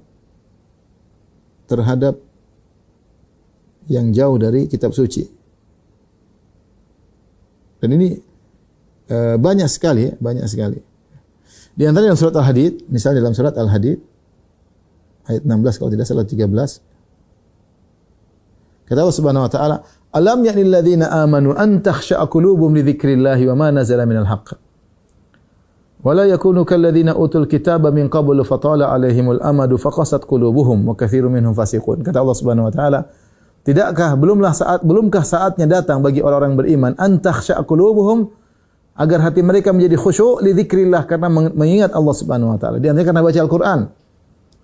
terhadap yang jauh dari kitab suci. Dan ini banyak sekali. Di antara dalam surat Al-Hadid, misalnya dalam surat Al-Hadid ayat 16 kalau tidak salah 13. Kata Allah Subhanahu wa taala, "Alam ya'nil ladzina amanu an takhsha'a qulubuhum li dzikrillahi wa ma nazala minal haqq. Wa la yakunu kal ladzina utul kitaba min qablu fatala 'alaihimul amadu faqasat qulubuhum wa katsirun minhum fasiqun." Kata Allah Subhanahu wa taala, belumkah saatnya datang bagi orang-orang beriman an takhsha'a qulubuhum, agar hati mereka menjadi khusyuk li dzikrillah, karena mengingat Allah Subhanahu wa taala. Di antara karena baca Al-Qur'an.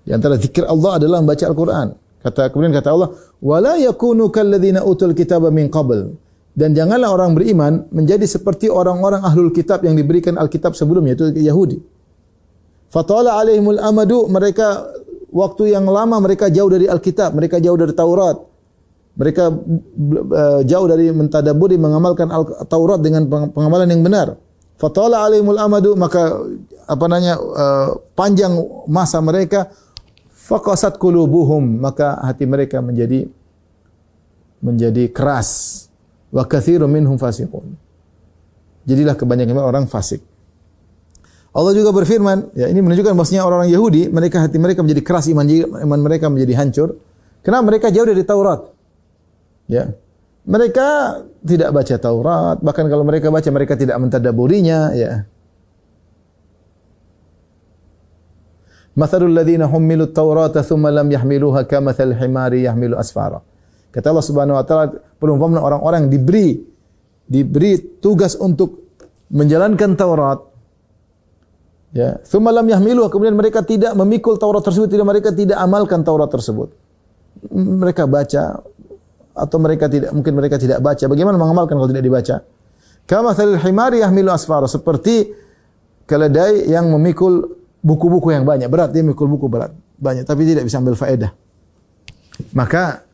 Di antara zikir Allah adalah membaca Al-Qur'an. Kemudian kata Allah, wala yakunu kalladzina utul kitaba min qabl, dan janganlah orang beriman menjadi seperti orang-orang ahlul kitab yang diberikan Alkitab sebelumnya, itu Yahudi. Fatala alaihimul amadu, mereka waktu yang lama mereka jauh dari Alkitab, mereka jauh dari Taurat. Mereka jauh dari mentadabburi, mengamalkan Taurat dengan pengamalan yang benar. Fatala alaihimul amadu, maka panjang masa mereka. Faqasat qulubuhum, maka hati mereka menjadi keras. Wa katsirun minhum fasiqun, jadilah kebanyakan orang fasik. Allah juga berfirman, ya ini menunjukkan bahwasanya orang-orang Yahudi, hati mereka menjadi keras, iman mereka menjadi hancur. Karena mereka jauh dari Taurat. Ya. Mereka tidak baca Taurat, bahkan kalau mereka baca mereka tidak mentadabburinya, ya. Mathalul ladzina hummilut Taurata tsumma lam yahmiluha kamathal himari yahmilu asfara. Kata Allah Subhanahu wa taala, perumpamaan orang-orang yang diberi tugas untuk menjalankan Taurat, ya, tsumma lam yahmiluha, kemudian mereka tidak memikul Taurat tersebut, mereka tidak amalkan Taurat tersebut. Mereka baca atau mungkin mereka tidak baca. Bagaimana mengamalkan kalau tidak dibaca? Kamathalil himari yahmilu asfara, seperti keledai yang memikul buku-buku yang banyak, berat, dia memikul buku berat, banyak, tapi tidak bisa ambil faedah. Maka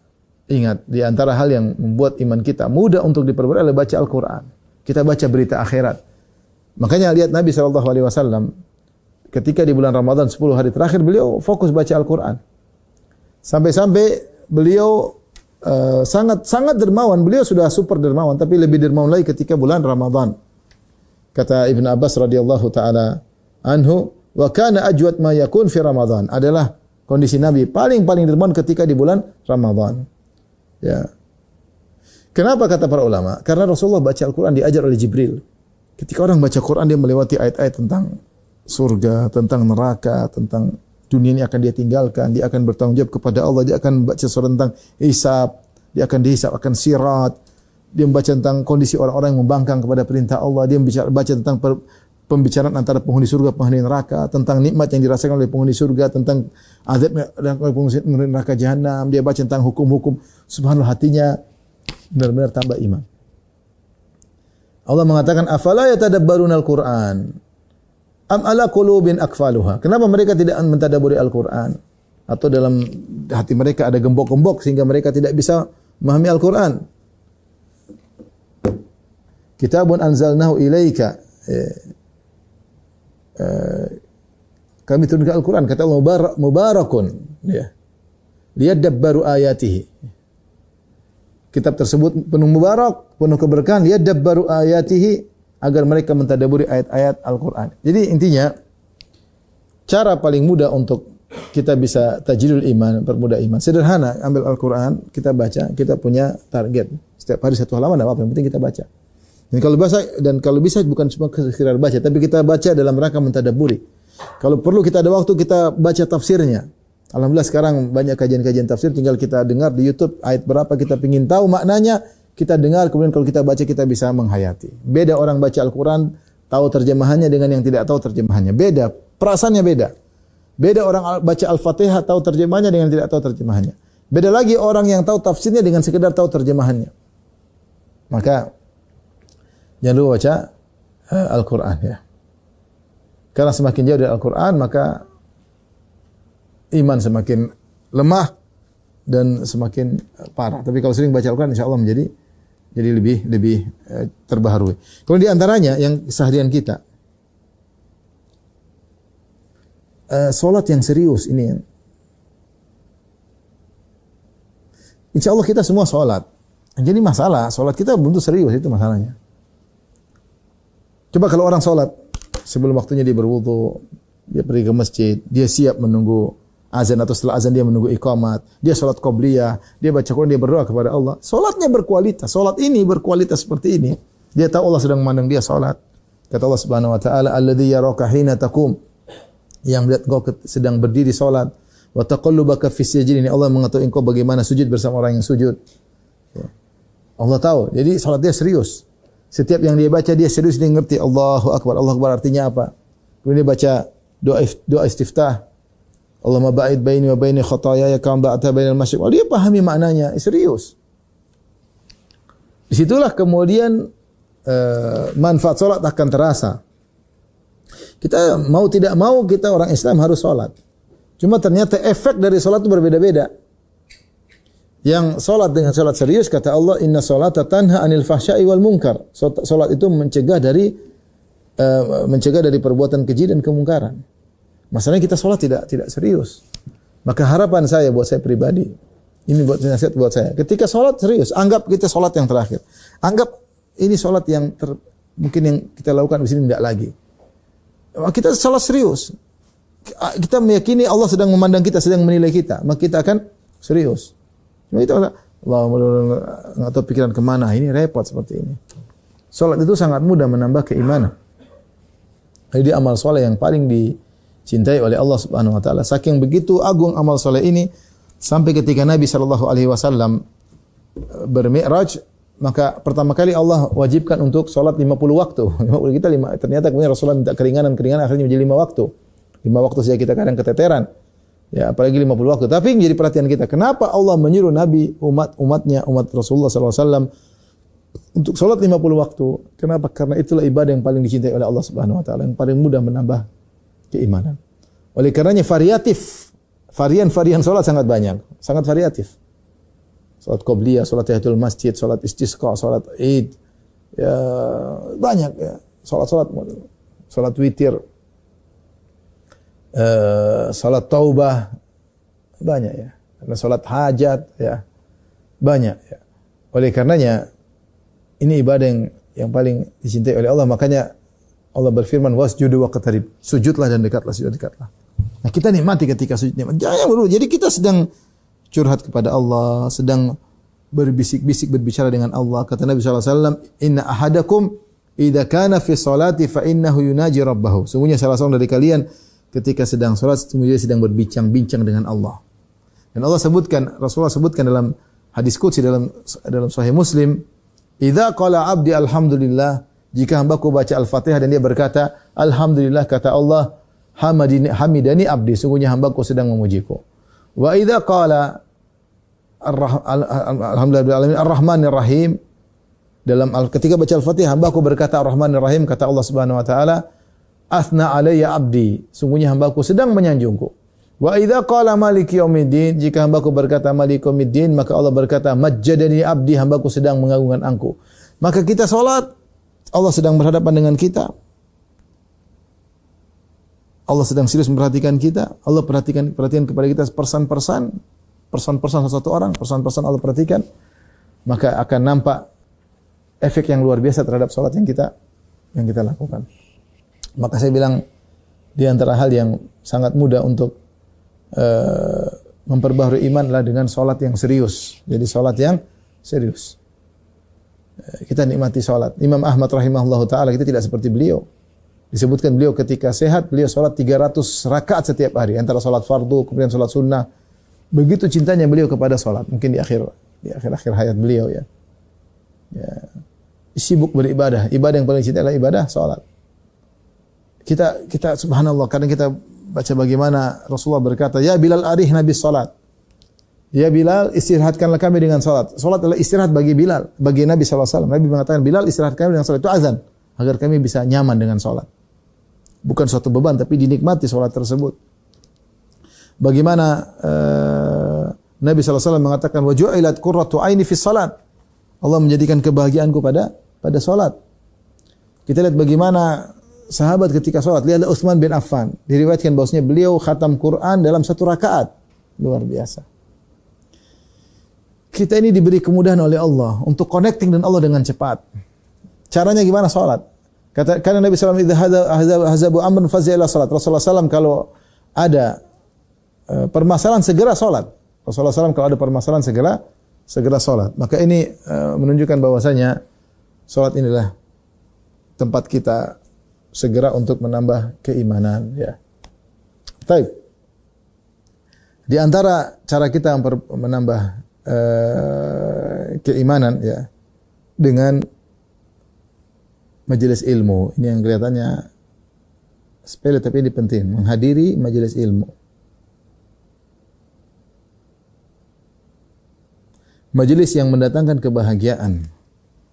ingat, di antara hal yang membuat iman kita mudah untuk diperbarui adalah baca Al-Quran. Kita baca berita akhirat. Makanya lihat Nabi SAW ketika di bulan Ramadan 10 hari terakhir beliau fokus baca Al-Quran. Sampai-sampai beliau sangat dermawan. Beliau sudah super dermawan, tapi lebih dermawan lagi ketika bulan Ramadan. Kata Ibn Abbas radhiyallahu taala anhu, wa kana ajwad ma yakun fi Ramadan, adalah kondisi Nabi paling dermawan ketika di bulan Ramadan. Ya. Kenapa kata para ulama? Karena Rasulullah baca Al-Quran diajar oleh Jibril. Ketika orang baca Quran dia melewati ayat-ayat tentang surga, tentang neraka, tentang dunia ini akan dia tinggalkan, dia akan bertanggung jawab kepada Allah, dia akan baca surah tentang hisab, dia akan dihisab, akan sirat, dia membaca tentang kondisi orang-orang yang membangkang kepada perintah Allah, dia baca tentang pembicaraan antara penghuni surga, penghuni neraka, tentang nikmat yang dirasakan oleh penghuni surga, tentang azab oleh penghuni neraka jahanam, dia baca tentang hukum-hukum. Subhanallah, hatinya benar-benar tambah iman. Allah mengatakan, afala yatadabbaruna al-Qur'an am ala qulubin akfaluha. Kenapa mereka tidak mentadabburi Al-Qur'an? Atau dalam hati mereka ada gembok-gembok sehingga mereka tidak bisa memahami Al-Qur'an. Kitabun anzalnahu ilaika. Kami turunkan Al-Quran, kata Allah, mubarakun, ya, liyadabbaru ayatihi. Kitab tersebut penuh mubarak, penuh keberkahan, liyadabbaru ayatihi, agar mereka mentadabburi ayat-ayat Al-Quran. Jadi intinya, cara paling mudah untuk kita bisa tajidul iman, permudah iman, sederhana, ambil Al-Quran, kita baca, kita punya target. Setiap hari satu halaman, apa yang penting kita baca. Dan kalau bisa bukan cuma sekedar baca, tapi kita baca dalam rangka mentadabburi. Kalau perlu kita ada waktu, kita baca tafsirnya. Alhamdulillah sekarang banyak kajian-kajian tafsir, tinggal kita dengar di YouTube ayat berapa, kita ingin tahu maknanya, kita dengar, kemudian kalau kita baca kita bisa menghayati. Beda orang baca Al-Quran tahu terjemahannya dengan yang tidak tahu terjemahannya. Beda, perasaannya beda. Beda orang baca Al-Fatihah tahu terjemahannya dengan tidak tahu terjemahannya. Beda lagi orang yang tahu tafsirnya dengan sekedar tahu terjemahannya. Maka jangan lupa baca Al-Quran, ya. Karena semakin jauh dari Al-Quran, maka iman semakin lemah dan semakin parah. Tapi kalau sering baca Al-Quran, insya Allah menjadi lebih terbaharui. Kemudian di antaranya yang keseharian kita, solat yang serius ini. Insya Allah kita semua solat. Jadi masalah, solat kita belum tentu serius, itu masalahnya. Coba kalau orang solat, sebelum waktunya dia berwudu, dia pergi ke masjid, dia siap menunggu azan atau setelah azan dia menunggu iqamat, dia solat qobliyah, dia baca Quran, dia berdoa kepada Allah. Solatnya berkualitas, solat ini berkualitas seperti ini. Dia tahu Allah sedang memandang dia solat. Kata Allah Subhanahu wa taala, alladzi yaraka hina taqum, yang melihat engkau sedang berdiri solat, wa taqallubaka fis sajidin, Allah mengetahui engkau bagaimana sujud bersama orang yang sujud. Allah tahu. Jadi solat dia serius. Setiap yang dia baca dia serius, dia ngerti Allahu Akbar. Allahu Akbar artinya apa? Kemudian dia baca doa istiftah. Allahumma ba'id baini wa baini khataayaya kama ba'adta bainal masyriq. Dia pahami maknanya, serius. Disitulah kemudian manfaat salat akan terasa. Kita mau tidak mau, kita orang Islam harus salat. Cuma ternyata efek dari salat itu berbeda-beda. Yang salat dengan salat serius, kata Allah, inna salata tanha anil fahsya'i wal munkar. Salat itu mencegah dari perbuatan keji dan kemungkaran. Masalahnya kita salat tidak serius. Maka harapan saya buat saya pribadi, ini buat nasihat buat saya. Ketika salat serius, anggap kita salat yang terakhir. Anggap ini salat yang mungkin yang kita lakukan di sini tidak lagi. Kita salat serius. Kita meyakini Allah sedang memandang kita, sedang menilai kita, maka kita akan serius. Cuma itu Allah nggak tahu pikiran kemana, ini repot seperti ini. Salat itu sangat mudah menambah keimanan. Jadi amal soleh yang paling dicintai oleh Allah Subhanahu wa taala. Saking begitu agung amal soleh ini sampai ketika Nabi sallallahu alaihi wasallam bermi'raj, maka pertama kali Allah wajibkan untuk salat 50 waktu. Ternyata kemudian Rasulullah minta keringanan akhirnya menjadi 5 waktu. 5 waktu saja kita kadang keteteran. Ya, apalagi 50 waktu. Tapi menjadi perhatian kita, kenapa Allah menyuruh Nabi umat Rasulullah SAW untuk salat 50 waktu? Kenapa? Karena itulah ibadah yang paling dicintai oleh Allah Subhanahu wa taala, yang paling mudah menambah keimanan. Oleh karenanya varian salat sangat banyak, sangat variatif. Salat qabliyah, salat tahiyatul masjid, salat istisqa, salat Id. Ya, banyak ya. Salat witir. Salat taubah banyak ya. Karena salat hajat ya. Banyak ya. Oleh karenanya ini ibadah yang paling dicintai oleh Allah, makanya Allah berfirman wasjudu waqtarib. Sujudlah dan dekatlah, dekatlah. Nah, kita nikmati ketika sujud nikmat. Jangan dulu. Jadi kita sedang curhat kepada Allah, sedang berbisik-bisik berbicara dengan Allah. Kata Nabi SAW, inna ahadakum idza kana fi salati fa innahu yunaji rabbahu. Sungguhnya salah seorang dari kalian ketika sedang salat sungguhnya sedang berbincang-bincang dengan Allah. Dan Allah sebutkan, Rasulullah sebutkan dalam hadis qudsi dalam Sahih Muslim, idza qala abdi alhamdulillah, jika hambaku baca Al-Fatihah dan dia berkata alhamdulillah, kata Allah, hamidani abdi, sungguhnya hambaku sedang memujiku. Wa idza qala alhamdulillah ar-rahmanir rahim, ketika baca Al-Fatihah hambaku berkata ar-rahmanir rahim, kata Allah Subhanahu wa taala, athna alayya abdi, sungguhnya hambaku sedang menyanjungku. Wa idza qala maliki yaumiddin, jika hambaku berkata maliki yaumiddin, maka Allah berkata majjadani abdi, hambaku sedang mengagungkan aku. Maka kita salat, Allah sedang berhadapan dengan kita. Allah sedang serius memperhatikan kita. Allah perhatian kepada kita persan-persan satu orang, persan-persan Allah perhatikan. Maka akan nampak efek yang luar biasa terhadap salat yang kita lakukan. Maka saya bilang di antara hal yang sangat mudah untuk memperbaharui iman adalah dengan salat yang serius. Jadi salat yang serius. Kita nikmati salat. Imam Ahmad rahimahullahu taala, kita tidak seperti beliau. Disebutkan beliau ketika sehat, beliau salat 300 rakaat setiap hari, antara salat fardu kemudian salat sunnah. Begitu cintanya beliau kepada salat. Mungkin di akhir hayat beliau ya. Sibuk beribadah. Ibadah yang paling cinta adalah ibadah salat. Kita subhanallah, kadang kita baca bagaimana Rasulullah berkata, ya Bilal arihna bis salat. Ya Bilal, istirahatkanlah kami dengan salat. Salat adalah istirahat bagi Bilal, bagi Nabi SAW. Nabi mengatakan, Bilal istirahatkan kami dengan salat. Itu azan, agar kami bisa nyaman dengan salat. Bukan suatu beban, tapi dinikmati salat tersebut. Bagaimana Nabi SAW mengatakan, wa ju'ilat qurratu aini fis salat. Allah menjadikan kebahagiaanku pada salat. Kita lihat bagaimana sahabat ketika salat. Lihatlah Utsman bin Affan. Diriwayatkan bahwasanya beliau khatam Quran dalam 1 rakaat. Luar biasa. Kita ini diberi kemudahan oleh Allah untuk connecting dengan Allah dengan cepat. Caranya gimana salat? Karena Nabi SAW idza hazabu amrun faz'a ila salat. Rasulullah SAW kalau ada permasalahan segera salat. Rasulullah SAW kalau ada permasalahan segera salat. Maka ini menunjukkan bahwasanya salat inilah tempat kita segera untuk menambah keimanan ya. Baik. Di antara cara kita menambah keimanan ya dengan majelis ilmu. Ini yang kelihatannya sepele tapi ini penting, menghadiri majelis ilmu. Majelis yang mendatangkan kebahagiaan.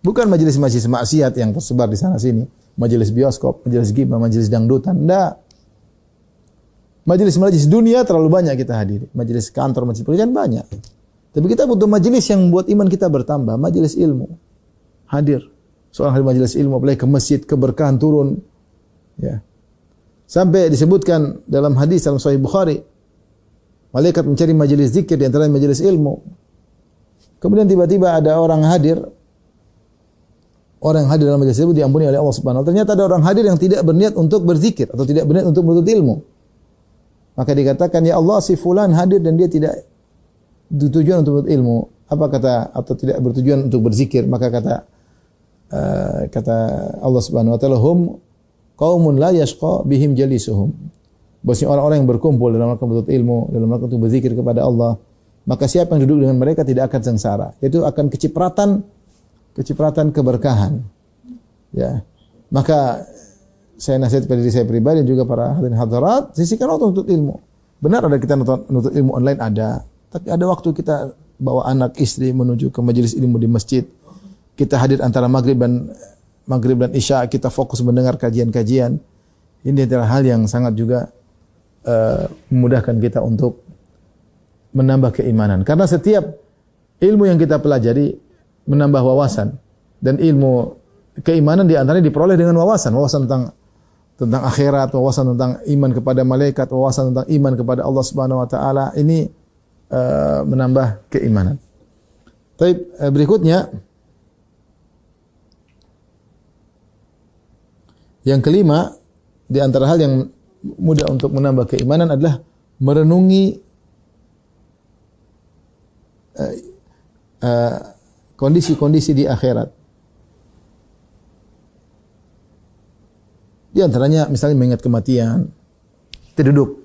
Bukan majelis-majelis maksiat yang tersebar di sana sini. Majelis bioskop, majelis ghibah, majelis dangdutan. Enggak. Majelis-majelis dunia terlalu banyak kita hadiri. Majelis kantor, majelis pekerjaan banyak. Tapi kita butuh majelis yang membuat iman kita bertambah. Majelis ilmu. Hadir. Seorang hadir majelis ilmu, apalagi ke masjid, keberkahan turun. Ya. Sampai disebutkan dalam hadis dalam Sahih Bukhari, malaikat mencari majelis zikir di antara majelis ilmu. Kemudian tiba-tiba ada orang hadir orang yang hadir dalam majelis tersebut diampuni oleh Allah Subhanahu wa taala. Ternyata ada orang hadir yang tidak berniat untuk berzikir atau tidak berniat untuk menuntut ilmu. Maka dikatakan, ya Allah, si fulan hadir dan dia tidak bertujuan untuk menuntut ilmu. Apa kata, atau tidak bertujuan untuk berzikir, maka kata Allah Subhanahu wa taala, hum qaumun la yashqa bihim jalisuhum. Bahwasanya orang-orang yang berkumpul dalam rangka menuntut ilmu, dalam rangka untuk berzikir kepada Allah, maka siapa yang duduk dengan mereka tidak akan sengsara. Itu akan kecipratan keberkahan. Ya. Maka saya nasihat pada diri saya pribadi dan juga para hadirin hadirat, sisihkan waktu untuk ilmu. Benar ada kita nuntut ilmu online ada, tapi ada waktu kita bawa anak istri menuju ke majelis ilmu di masjid. Kita hadir antara maghrib dan isya, kita fokus mendengar kajian-kajian. Ini adalah hal yang sangat juga memudahkan kita untuk menambah keimanan. Karena setiap ilmu yang kita pelajari menambah wawasan, dan ilmu keimanan di antaranya diperoleh dengan wawasan tentang akhirat, wawasan tentang iman kepada malaikat, wawasan tentang iman kepada Allah Subhanahu wa taala. Ini menambah keimanan. Baik, berikutnya yang kelima di antara hal yang mudah untuk menambah keimanan adalah merenungi kondisi-kondisi di akhirat. Di antaranya misalnya mengingat kematian. Kita duduk.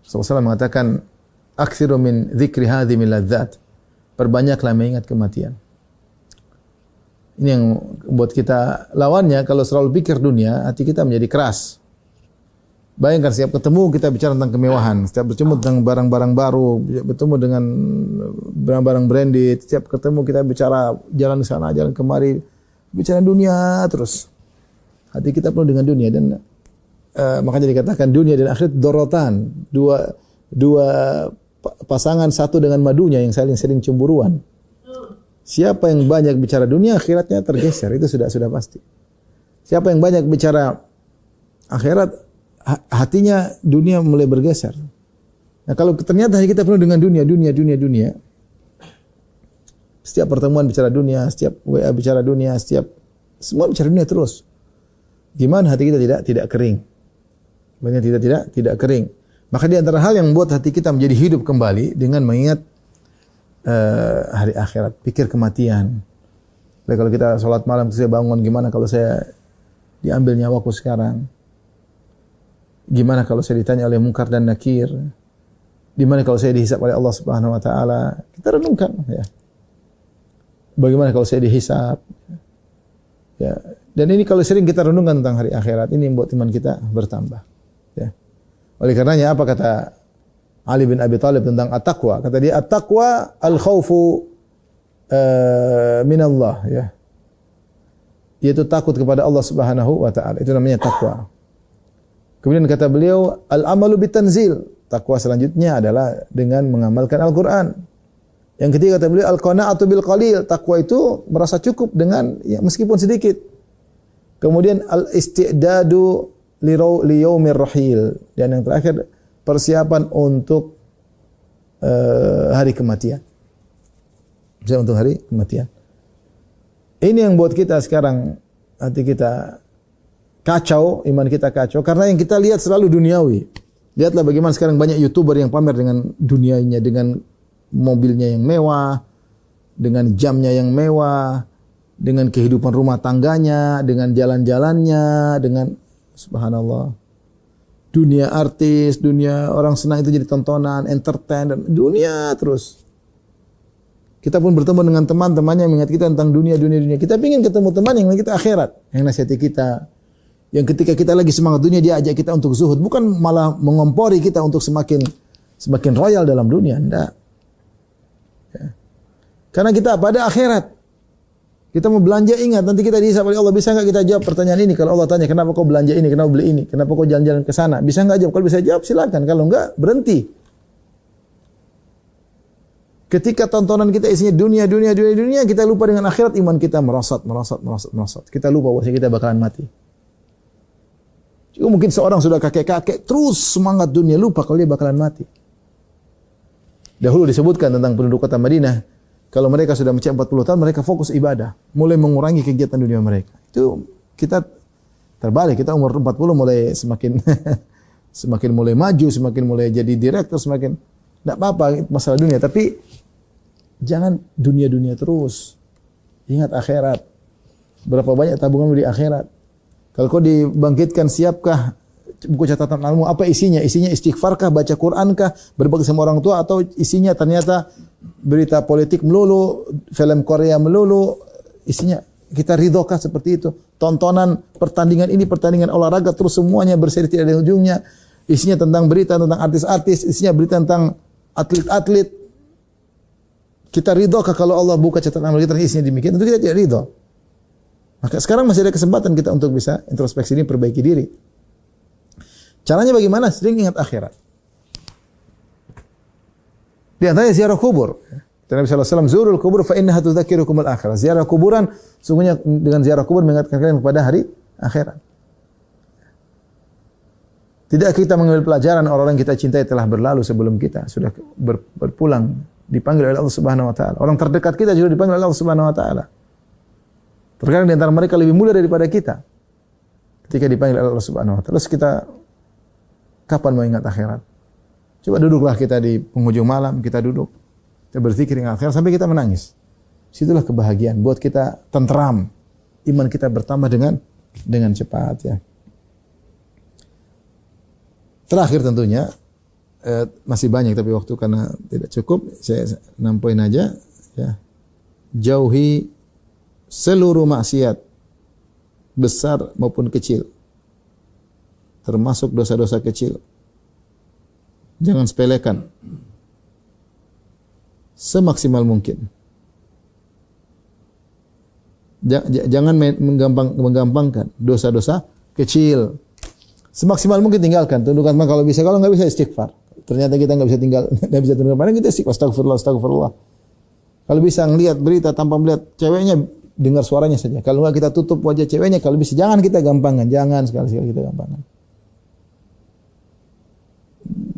Rasulullah SAW mengatakan, "Aktsiru min dzikri hadhimil ladzat." Perbanyaklah mengingat kematian. Ini yang membuat kita lawannya, kalau selalu pikir dunia, hati kita menjadi keras. Bayangkan setiap ketemu kita bicara tentang kemewahan, setiap bertemu tentang barang-barang baru, bertemu dengan barang-barang branded, setiap ketemu kita bicara jalan ke sana, jalan kemari, bicara dunia terus. Hati kita penuh dengan dunia, dan makanya dikatakan dunia dan akhirat dorotan, dua pasangan satu dengan madunya yang saling cemburuan. Siapa yang banyak bicara dunia, akhiratnya tergeser, itu sudah pasti. Siapa yang banyak bicara akhirat, hatinya dunia mulai bergeser. Nah, kalau ternyata kita penuh dengan dunia, setiap pertemuan bicara dunia, setiap WA bicara dunia, semua bicara dunia terus. Gimana hati kita tidak kering? Banyak tidak kering. Maka di antara hal yang membuat hati kita menjadi hidup kembali dengan mengingat hari akhirat, pikir kematian. Baik, kalau kita sholat malam saya bangun, gimana kalau saya diambil nyawaku sekarang? Gimana kalau saya ditanya oleh Munkar dan Nakir? Gimana kalau saya dihisab oleh Allah Subhanahu wa taala? Kita renungkan, ya. Bagaimana kalau saya dihisab? Ya. Dan ini kalau sering kita renungkan tentang hari akhirat, ini membuat iman kita bertambah, ya. Oleh karenanya apa kata Ali bin Abi Thalib tentang at-taqwa? Kata dia, at-taqwa al-khaufu minallah, ya. Yaitu takut kepada Allah Subhanahu wa taala. Itu namanya takwa. Kemudian kata beliau, al-amalu bitanzil. Takwa selanjutnya adalah dengan mengamalkan Al-Qur'an. Yang ketiga kata beliau, al-qana'atu bil qalil. Takwa itu merasa cukup dengan ya, meskipun sedikit. Kemudian al-istidadu li yaumir rahil. Dan yang terakhir, persiapan untuk hari kematian. Persiapan untuk hari kematian. Ini yang buat kita sekarang hati kita kacau, iman kita kacau, karena yang kita lihat selalu duniawi. Lihatlah bagaimana sekarang banyak YouTuber yang pamer dengan dunianya, dengan mobilnya yang mewah, dengan jamnya yang mewah, dengan kehidupan rumah tangganya, dengan jalan-jalannya, dengan subhanallah. Dunia artis, dunia orang senang itu jadi tontonan, entertain, dan dunia terus. Kita pun bertemu dengan teman-temannya yang mengingat kita tentang dunia. Kita ingin ketemu teman yang kita akhirat, yang nasihati kita. Yang ketika kita lagi semangat dunia, dia ajak kita untuk zuhud. Bukan malah mengompori kita untuk semakin royal dalam dunia. Tidak. Ya. Karena kita pada akhirat. Kita mau belanja, ingat nanti kita dihisab oleh Allah. Bisa enggak kita jawab pertanyaan ini? Kalau Allah tanya, kenapa kau belanja ini? Kenapa beli ini? Kenapa kau jalan-jalan ke sana? Bisa enggak jawab? Kalau bisa jawab, silakan. Kalau enggak, berhenti. Ketika tontonan kita isinya dunia, kita lupa dengan akhirat, iman kita merosot. Kita lupa bahwa kita bakalan mati. Mungkin seorang sudah kakek-kakek terus semangat dunia, lupa kalau dia bakalan mati. Dahulu disebutkan tentang penduduk kota Madinah, Kalau mereka sudah mencap 40 tahun, mereka fokus ibadah, mulai mengurangi kegiatan dunia mereka. Itu kita terbalik, kita umur 40 mulai semakin semakin mulai maju, semakin mulai jadi direktur, semakin enggak apa-apa masalah dunia, tapi jangan dunia-dunia terus. Ingat akhirat. Berapa banyak tabunganmu di akhirat? Kalau kau dibangkitkan, siapkah buku catatan ilmu? Apa isinya? Isinya istighfarkah, baca Qurankah, berbakti sama orang tua, atau isinya ternyata berita politik melulu, film Korea melulu? Isinya kita ridhokah seperti itu? Tontonan pertandingan ini, pertandingan olahraga terus semuanya berseri tidak ada ujungnya. Isinya tentang berita tentang artis-artis, isinya berita tentang atlet-atlet. Kita ridhokah kalau Allah buka catatan amal kita isinya demikian? Tentu kita tidak ridho. Maka sekarang masih ada kesempatan kita untuk bisa introspeksi ini, perbaiki diri. Caranya bagaimana? Sering ingat akhirat. Di antaranya ziarah kubur. Nabi SAW, zurul kubur fa innaha tudzakirukum al-akhirah. Ziarah kuburan, sungguhnya dengan ziarah kubur mengingatkan kalian kepada hari akhirat. Tidak kita mengambil pelajaran orang-orang yang kita cintai telah berlalu sebelum kita, sudah berpulang, dipanggil oleh Allah Subhanahu wa taala. Orang terdekat kita juga dipanggil oleh Allah Subhanahu wa taala. Terkadang di antara mereka lebih mulia daripada kita ketika dipanggil oleh Allah Subhanahu wa taala. Terus kita kapan mau ingat akhirat? Coba duduklah kita di penghujung malam, kita duduk, kita berzikir ingat akhirat sampai kita menangis. Situlah kebahagiaan, buat kita tentram, iman kita bertambah dengan cepat ya. Terakhir tentunya masih banyak tapi waktu karena tidak cukup, saya 6 poin aja ya. Jauhi seluruh maksiat besar maupun kecil, termasuk dosa-dosa kecil. Jangan sepelekan semaksimal mungkin. Jangan menggampangkan dosa-dosa kecil. Semaksimal mungkin tinggalkan. Tundukkan kalau bisa, kalau nggak bisa istighfar. Ternyata kita nggak bisa nggak bisa tundukkan. Padahal kita istighfar, astagfirullah. Kalau bisa ngelihat berita tanpa melihat ceweknya, dengar suaranya saja. Kalau nggak kita tutup wajah ceweknya, kalau bisa jangan kita gampangan, jangan sekali-sekali kita gampangan.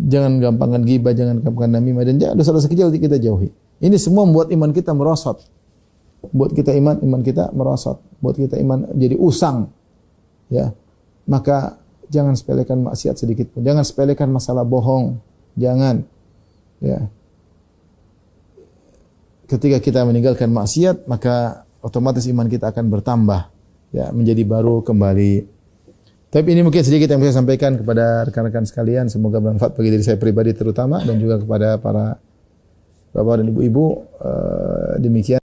Jangan gampangan ghibah, jangan gampangan namimah, dan dosa-dosa kecil kita jauhi. Ini semua membuat iman kita merosot. Buat kita iman kita merosot. Buat kita iman jadi usang. Ya. Maka jangan sepelekan maksiat sedikit pun. Jangan sepelekan masalah bohong. Jangan. Ya. Ketika kita meninggalkan maksiat, maka otomatis iman kita akan bertambah, ya, menjadi baru kembali. Tapi ini mungkin sedikit yang bisa saya sampaikan kepada rekan-rekan sekalian. Semoga bermanfaat bagi diri saya pribadi terutama dan juga kepada para bapak dan ibu-ibu. Demikian.